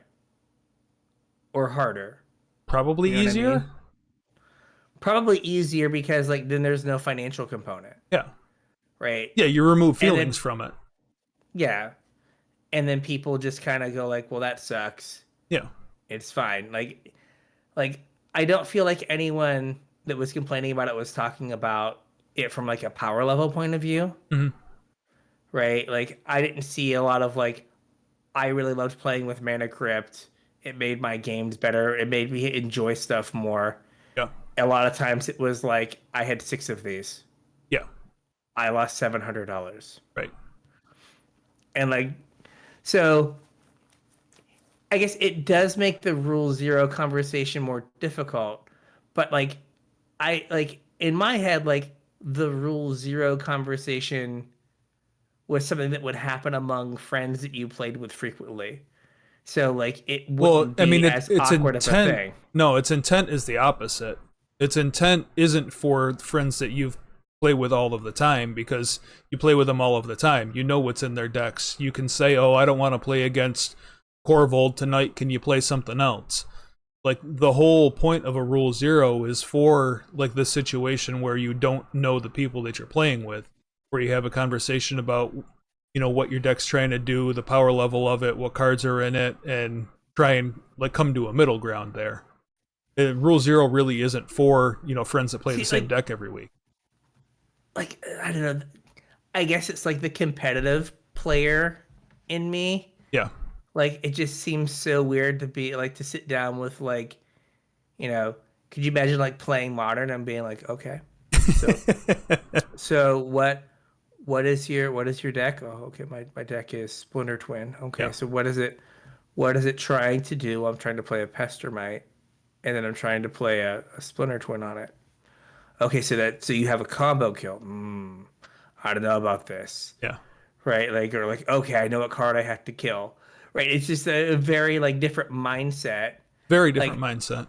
or harder? probably You know what I easier. mean? Probably easier because, like, then there's no financial component, Yeah, right? yeah. You remove And feelings then, from it. yeah. And then people just kind of go, like, well, that sucks. Yeah. It's fine. Like, I don't feel like anyone that was complaining about it was talking about it from, like, a power level point of view, Hmm. right? Like, I didn't see a lot of, like, I really loved playing with Mana Crypt. It made my games better. It made me enjoy stuff more. Yeah. A lot of times it was like I had 6 of these. Yeah. I lost $700. Right. And like so I guess it does make the rule zero conversation more difficult. But like I like in my head like the rule zero conversation was something that would happen among friends that you played with frequently. So like it Well, wouldn't I mean, be as its awkward of a intent. thing. No, its intent is the opposite. Its intent isn't for friends that you've played with all of the time, because you play with them all of the time. You know what's in their decks. You can say, "Oh, I don't want to play against Corvold tonight. Can you play something else?" Like the whole point of a rule zero is for like this situation where you don't know the people that you're playing with, where you have a conversation about what your deck's trying to do, the power level of it, what cards are in it, and try and like come to a middle ground there. Rule zero really isn't for friends that play the See, same deck every week. like I don't know. I guess it's like the competitive player in me. Yeah. Like it just seems so weird to be like to sit down with like, you know, could you imagine like playing modern and being like, okay, so so what is your deck? Oh, okay, my deck is Splinter Twin. Yeah. Okay, so what is it trying to do? I'm trying to play a Pestermite, and then I'm trying to play a Splinter Twin on it. Okay, so you have a combo kill. I don't know about this. Yeah. Right? Like or like, okay, I know what card I have to kill. Right? It's just a very like different mindset. Very different Like mindset.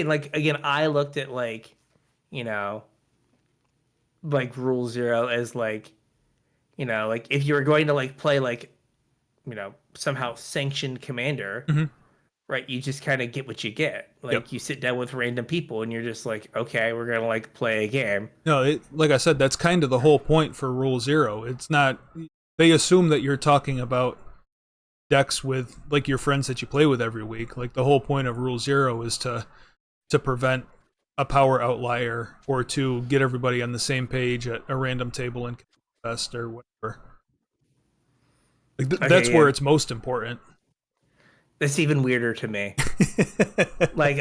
like again, I looked at like, you know, like rule zero as like, like if you were going to like play like, somehow sanctioned commander, Hmm. right? You just kind of get what you get. Yep. Like you sit down with random people and you're just like, okay, we're gonna like play a game. No, like I said, that's kind of the whole point for rule zero. It's not. They assume that you're talking about decks with like your friends that you play with every week. Like the whole point of rule zero is to prevent a power outlier, or to get everybody on the same page at a random table in best or whatever. Like that's Okay, where yeah, it's most important. that's even weirder to me. Like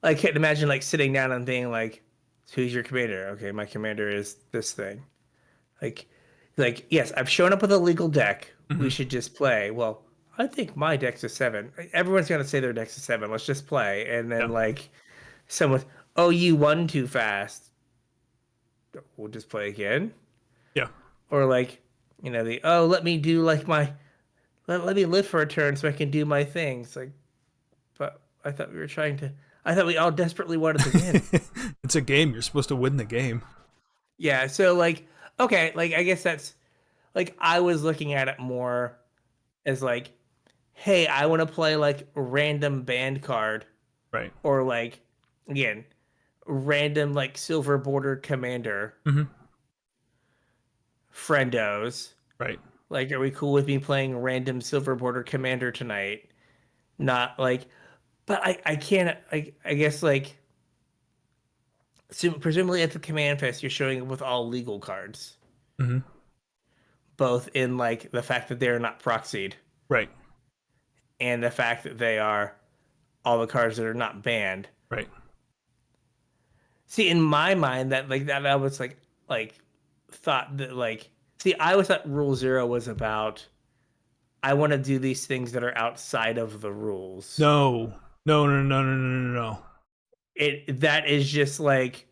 I can't imagine like sitting down and being like, "Who's your commander?" Okay, my commander is this thing. Like, like yes, I've shown up with a legal deck. We Hmm. should just play. Well, I think my deck's a 7. Everyone's gonna say their deck's a 7. Let's just play. And then Yeah. like, someone, oh, you won too fast. We'll just play again. Yeah. Or like, the let me do like let me live for a turn so I can do my things. Like, but I thought we were trying to. I thought we all desperately wanted to win. It's a game. You're supposed to win the game. Yeah, so like, okay, like I guess that's like I was looking at it more as like, hey, I want to play like random band card Right. or like again, random like silver border commander Hmm. friendos. Right. Like, are we cool with me playing random silver border commander tonight? Not like, but I can't. I guess like, presumably at the command fest, you're showing up with all legal cards, Hmm. both in like the fact that they're not proxied Right. and the fact that they are all the cards that are not banned. Right. See, in my mind, that like that I was like thought that like see, I always thought Rule Zero was about I want to do these things that are outside of the rules. No. No. No. No. No. No. No. No. It that is just like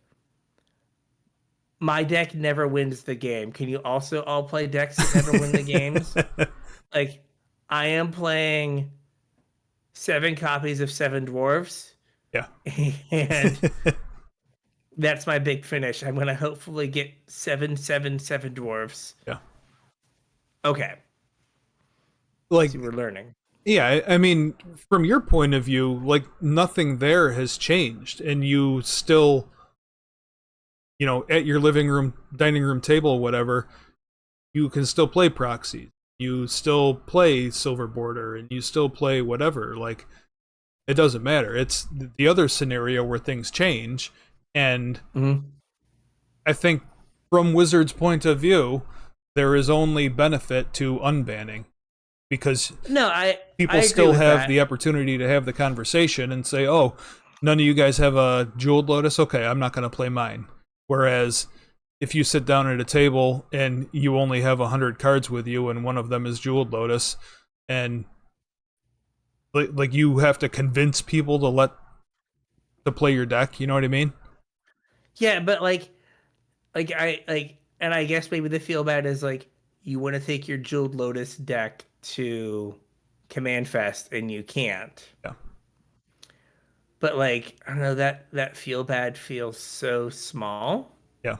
my deck never wins the game. Can you also all play decks that never win the games? Like I am playing 7 copies of Seven Dwarves, Yeah. and that's my big finish. I'm gonna hopefully get seven dwarves. Yeah. Okay, Like, so we're learning. yeah, I mean, from your point of view, like nothing there has changed, and you still, at your living room, dining room table, whatever, you can still play proxies. You still play silver border, and you still play whatever. Like, it doesn't matter. It's the other scenario where things change, and Mm-hmm. I think from Wizards' point of view, there is only benefit to unbanning because No, I people agree still with have that. the opportunity to have the conversation and say, "Oh, none of you guys have a jeweled lotus. Okay, I'm not going to play mine." Whereas if you sit down at a table and you only have 100 cards with you and one of them is jeweled lotus, and like you have to convince people to play your deck, you know what I mean? Yeah, but like I like, and I guess maybe the feel bad is like you want to take your Jeweled Lotus deck to Command Fest and you can't. Yeah. But like I don't know that feel bad feels so small. Yeah.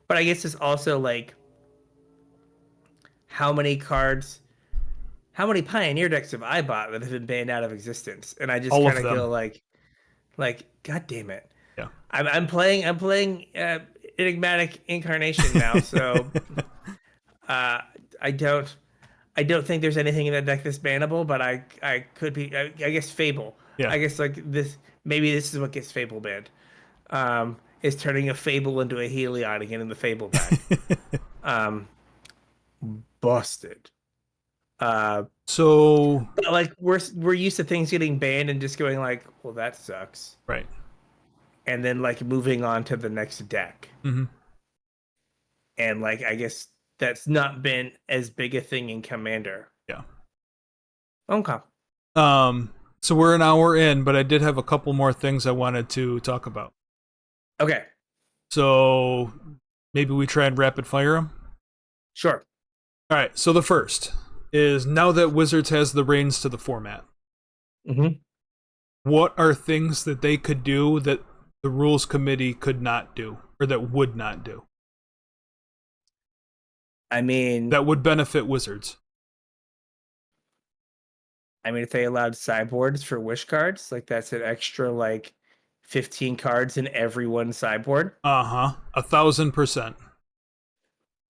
But I guess it's also like how many cards, how many Pioneer decks have I bought that have been banned out of existence? And I just All kind of of go them. like God damn it. Yeah. I'm playing Enigmatic Incarnation now, so uh, I don't I don't think there's anything in that deck that's bannable, but I could be I guess Fable. Yeah. I guess like this maybe this is what gets Fable banned. Is turning a Fable into a Heliod again in the Fable deck. Um, busted. Uh, So, but like we're used to things getting banned and just going like, well, that sucks, right. and then like moving on to the next deck. Hmm. And like I guess that's not been as big a thing in Commander. Yeah. Okay. So we're an hour in, but I did have a couple more things I wanted to talk about. Okay. So maybe we try and rapid fire them. Sure. All right. So the first is now that Wizards has the reins to the format, Hmm. what are things that they could do that the rules committee could not do or that would not do I mean, that would benefit Wizards? if they allowed sideboards for wish cards, like that's an extra like 15 cards in every one sideboard. Uh huh. 1,000%.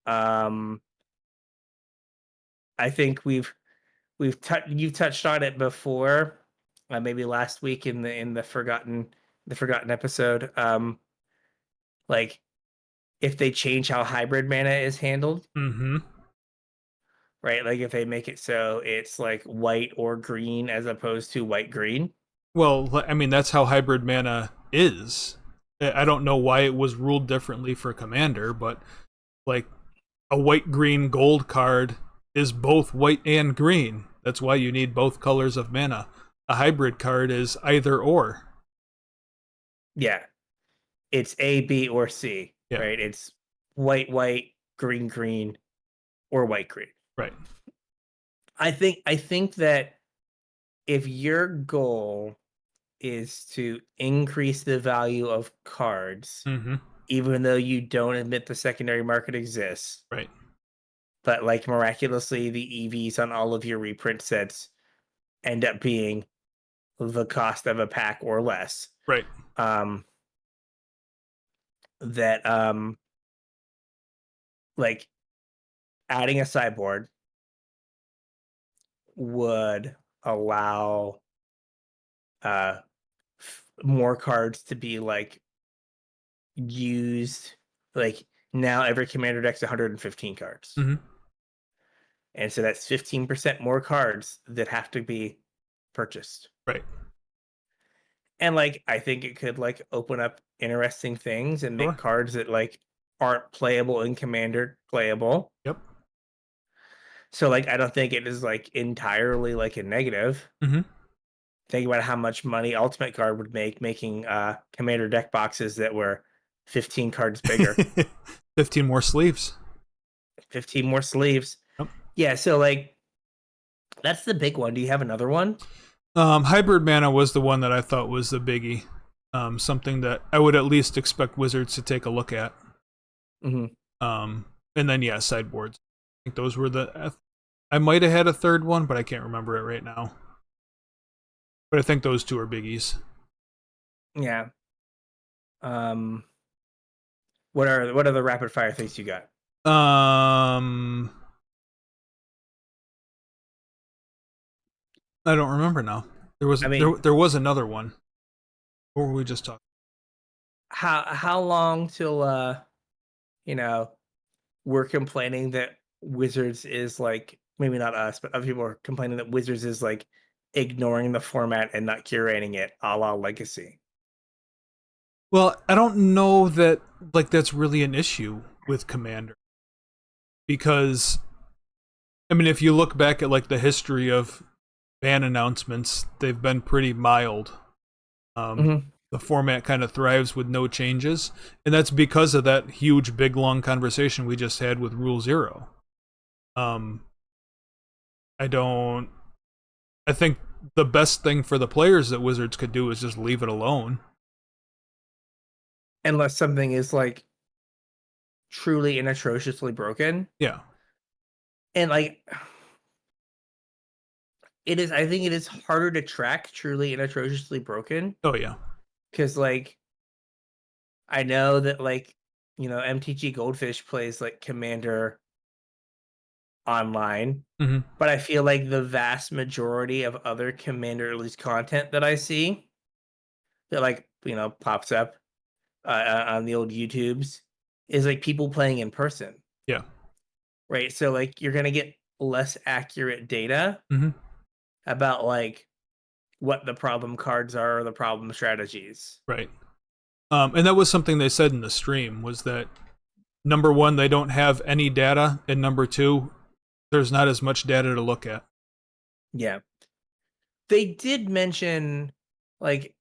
Um, I think you've touched on it before, maybe last week in the forgotten episode. Like if they change how hybrid mana is handled, Mm-hmm. right? Like if they make it so it's like white or green as opposed to white green. Well, I mean, that's how hybrid mana is. I don't know why it was ruled differently for Commander, but like a white, green, gold card is both white and green. That's why you need both colors of mana. A hybrid card is either or. Yeah, it's A, B, or C, Yeah, right? It's white, white, green, green, or white, green. right. I think that if your goal is to increase the value of cards, Mm-hmm. even though you don't admit the secondary market exists. Right. But like miraculously, the EVs on all of your reprint sets end up being the cost of a pack or less. Right. Um, that like adding a sideboard would allow uh more cards to be like used. Like now every commander deck's 115 cards. Mm-hmm. And so that's 15% more cards that have to be purchased. Right. And like I think it could like open up interesting things and make Sure. cards that like aren't playable in commander playable. Yep. So like I don't think it is like entirely like a negative. Mm-hmm. Think about how much money Ultimate Guard would make making commander deck boxes that were 15 cards bigger. 15 more sleeves. 15 more sleeves. Yep. Yeah, so like that's the big one. Do you have another one? Hybrid mana was the one that I thought was the biggie. Something that I would at least expect Wizards to take a look at. Mm-hmm. And then yeah, sideboards. I think those were the. I might have had a third one, but I can't remember it right now. But I think those two are biggies. Yeah. What are the rapid fire things you got? I don't remember now. There was I mean, there was another one. What were we just talking? how long till you know, we're complaining that Wizards is like, maybe not us, but other people are complaining that Wizards is like ignoring the format and not curating it, a la Legacy. Well, I don't know that like that's really an issue with Commander. Because I mean, if you look back at like the history of ban announcements, they've been pretty mild. Mm-hmm. The format kind of thrives with no changes, and that's because of that huge, big, long conversation we just had with Rule Zero. Um, I don't. I think the best thing for the players that Wizards could do is just leave it alone. Unless something is like truly and atrociously broken. Yeah. And like it is, I think it is harder to track truly and atrociously broken. Oh yeah. Because like I know that like, MTG Goldfish plays like Commander online, Mm-hmm. but I feel like the vast majority of other Commander release content that I see that like, pops up on the old YouTubes is like people playing in person. Yeah. Right. So like you're gonna get less accurate data Mm-hmm. about like what the problem cards are or the problem strategies. Right. And that was something they said in the stream was that number one, they don't have any data, and number two, there's not as much data to look at. Yeah. They did mention, like,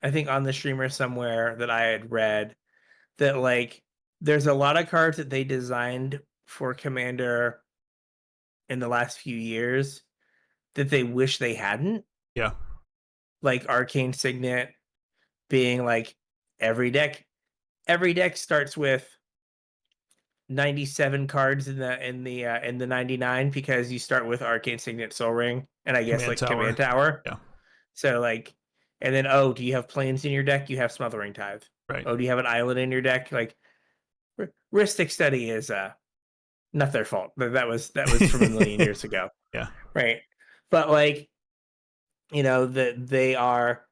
I think on the streamer somewhere that I had read that like there's a lot of cards that they designed for Commander in the last few years that they wish they hadn't. Yeah. Like Arcane Signet being like every deck every deck starts with 97 cards in the 99 because you start with Arcane Signet, Soul Ring, and I guess Command like tower. Command Tower. Yeah. So like, and then oh, do you have planes in your deck? You have Smothering Tithe. Right. Oh, do you have an island in your deck? Like, Ristic Study is not their fault. That was from a million years ago, Yeah. right? But like, that they are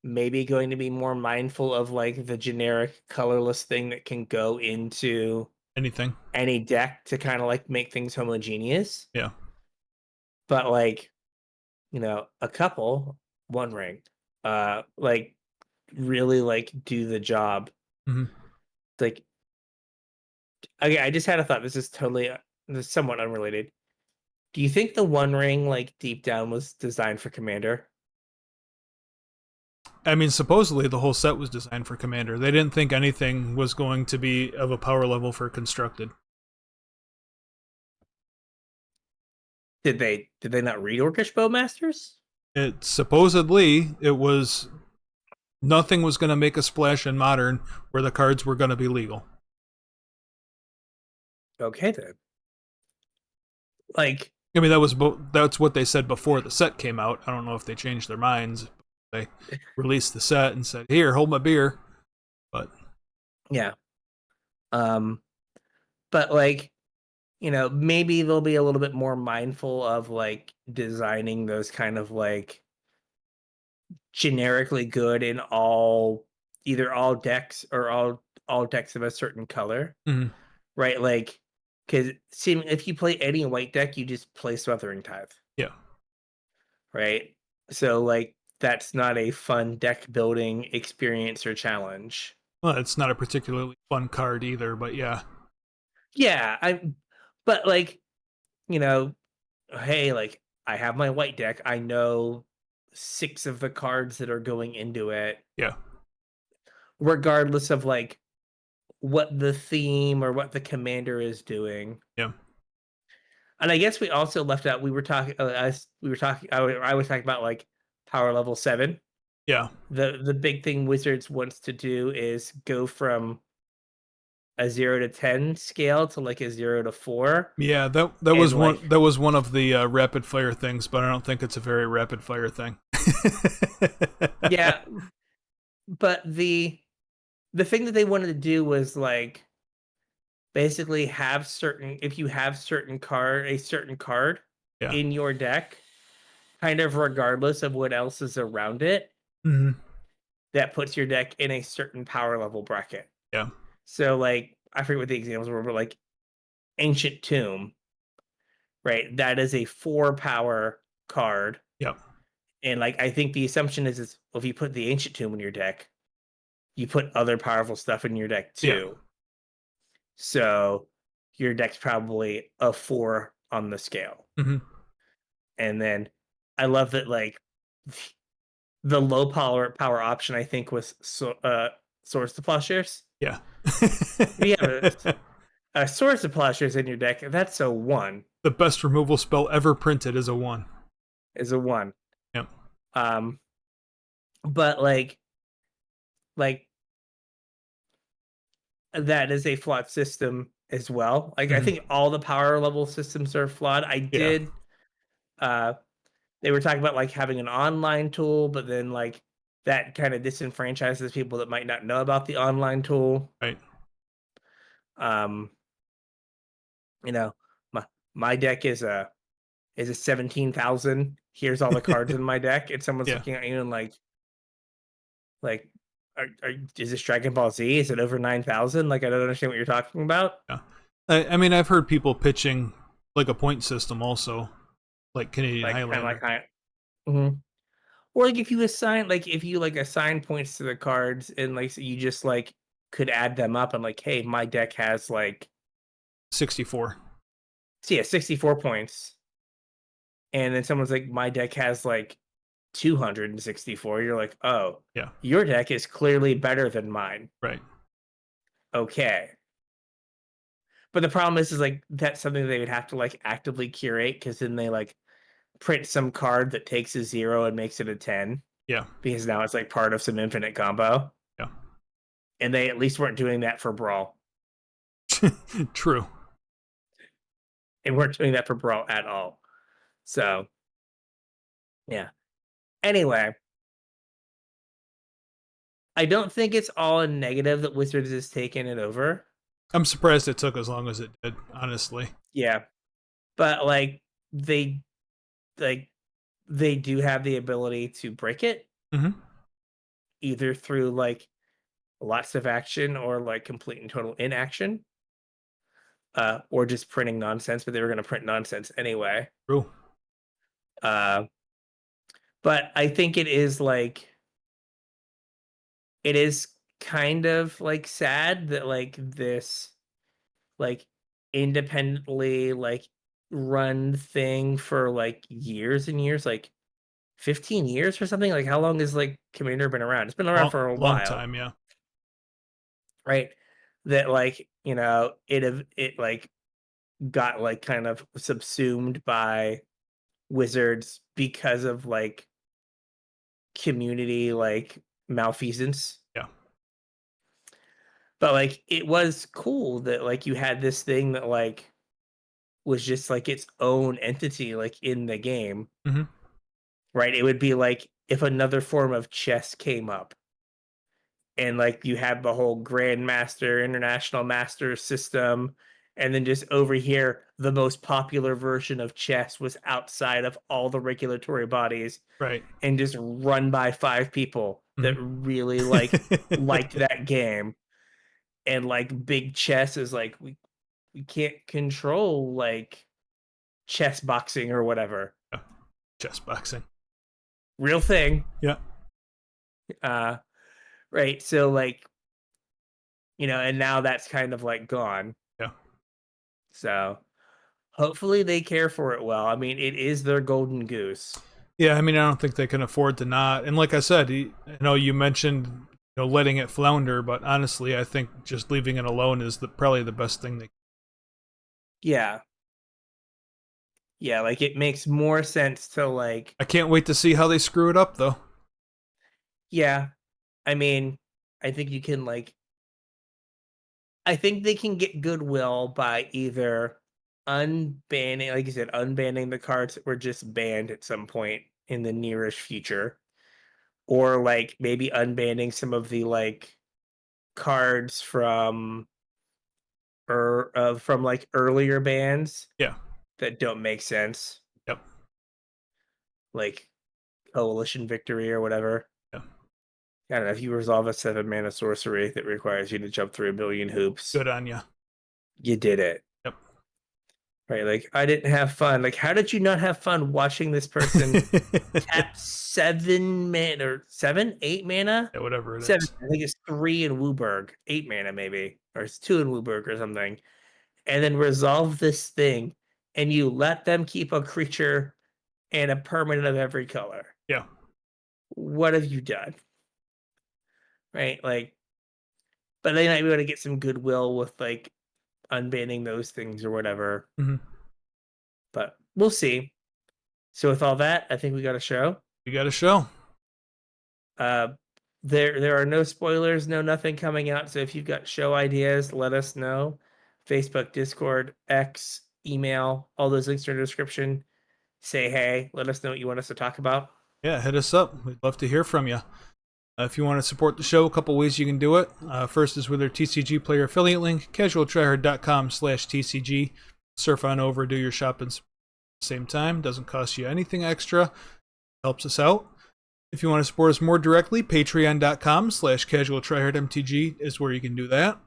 maybe going to be more mindful of like the generic colorless thing that can go into Anything. any deck to kind of like make things homogeneous. Yeah. But like, a couple, One Ring, like really like do the job. Mm-hmm. Like, okay, I just had a thought. This is somewhat unrelated. Do you think the One Ring, like deep down, was designed for Commander? I mean, supposedly the whole set was designed for Commander. They didn't think anything was going to be of a power level for Constructed. Did they not read Orcish Bowmasters? It supposedly it was Nothing was going to make a splash in Modern where the cards were going to be legal. Okay then. Like, I mean, that's what they said before the set came out. I don't know if they changed their minds. They released the set and said, "Here, hold my beer." But yeah. Um, but like, maybe they'll be a little bit more mindful of like designing those kind of like generically good in either all decks or all decks of a certain color, mhm, right? Like, because if you play any white deck, you just play Smothering Tithe, yeah, right? So like that's not a fun deck building experience or challenge. well, it's not a particularly fun card either. But yeah, Yeah, but like, you know, hey, like I have my white deck. I know six of the cards that are going into it, yeah, regardless of like what the theme or what the commander is doing. yeah, And I guess we also left out. We were talking. I was talking about like power level 7. yeah, The big thing Wizards wants to do is go from a 0 to 10 scale to like a 0 to 4, yeah. That and was like one of the rapid fire things, but I don't think it's a very rapid fire thing. yeah. But the thing that they wanted to do was like basically have certain if you have a certain card Yeah. in your deck, kind of regardless of what else is around it, Hmm. that puts your deck in a certain power level bracket. Yeah. So like I forget what the examples were, but like Ancient Tomb, right? That is a 4 power card. Yeah. And like I think the assumption is well, if you put the Ancient Tomb in your deck, you put other powerful stuff in your deck Yeah. too. So your deck's probably a 4 on the scale. Hmm. And then I love that like the low power option I think was Source to Plowshares. Yeah. If you have a Source to Plowshares in your deck, that's a 1. The best removal spell ever printed is a 1. Is a 1. Yep. Um, but like that is a flawed system as well. Like I Hmm. think all the power level systems are flawed. Yeah. Uh they were talking about like having an online tool, but then like that kind of disenfranchises people that might not know about the online tool. Right. Um, you know, my my deck is a 17,000. Here's all the cards in my deck, and someone's Yeah. looking at you and like is this Dragon Ball Z? Is it over 9,000? Like I don't understand what you're talking about. Yeah. I mean, I've heard people pitching like a point system also, like Canadian Like kind of Highlander. like Mhm. Or like if you like assign points to the cards and like so you just like could add them up and like, hey, my deck has like 64. so yeah, 64 points. And then someone's like, my deck has like 264. You're like, oh, Yeah. your deck is clearly better than mine. Right. Okay. But the problem is like that's something they would have to like actively curate because then they like print some card that takes a 0 and makes it a 10 Yeah. because now it's like part of some infinite combo. Yeah. And they at least weren't doing that for Brawl. True. They weren't doing that for Brawl at all. So yeah. Anyway, I don't think it's all a negative that Wizards has taken it over. I'm surprised it took as long as it did, honestly. Yeah. But they like they do have the ability to break it Hmm. either through like lots of action or like complete and total inaction. Or just printing nonsense, but they were going to print nonsense anyway. True. Uh, but I think it is kind of like sad that like this like independently like run thing for like years and years, like 15 years or something. Like how long has like Commander been around? It's been around for a Long while, time. Yeah. right? That like it like got like kind of subsumed by Wizards because of like community like malfeasance. Yeah. But like it was cool that like you had this thing that like was just like its own entity like in the game, Hmm. right? It would be like if another form of chess came up and like you had the whole grandmaster international master system, and then just over here the most popular version of chess was outside of all the regulatory bodies Right. and just run by five people that Hmm. really like liked that game. And like big chess is like we can't control like chess boxing or whatever. Yeah. Chess boxing. Real thing. Yeah. uh right, so like, and now that's kind of like gone. Yeah. So hopefully they care for it well. I mean, it is their golden goose. Yeah, I mean, I don't think they can afford to not. And like I said, I know you mentioned letting it flounder, but honestly, I think just leaving it alone is probably the best thing. Yeah. Yeah, like it makes more sense to like, I can't wait to see how they screw it up, though. yeah. I mean, I think you can like I think they can get goodwill by either unbanning, like you said, unbanning the cards that were just banned at some point in the nearest future, or like maybe unbanning some of the like cards from like earlier bans Yeah. that don't make sense, Yep. like Coalition Victory or whatever. Yeah. I don't know, if you resolve a 7 mana sorcery that requires you to jump through a billion hoops, Good on you. you did it. Yep. Right, like I didn't have fun. Like, how did you not have fun watching this person tap 7 mana or 7, 8 mana? Yeah, whatever it Seven, is. I think it's 3 in Wooburg, 8 mana maybe, or it's 2 in Wooburg or something, and then resolve this thing, and you let them keep a creature and a permanent of every color. Yeah. What have you done? Right, like, but they might be able to get some goodwill with like unbanning those things or whatever. Hmm. But we'll see. So with all that, I think we got a show. You got a show. Uh, there are no spoilers, no nothing coming out. So if you've got show ideas, let us know. Facebook, Discord, X, email, all those links are in the description. Say hey, let us know what you want us to talk about. Yeah, hit us up. We'd love to hear from you. If you want to support the show, a couple ways you can do it. First is with our TCG player affiliate link, CasualTryHard.com/TCG. Surf on over, do your shopping at the same time. Doesn't cost you anything extra. Helps us out. If you want to support us more directly, Patreon.com/CasualTryHardMTG is where you can do that.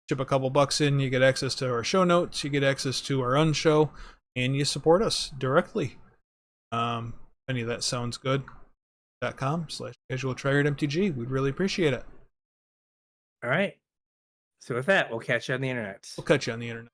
Chip a couple bucks in, you get access to our show notes, you get access to our unshow, and you support us directly. If any of that sounds good, .com/CasualTryHardMTG. We'd really appreciate it. All right. So with that, we'll catch you on the internet. We'll catch you on the internet.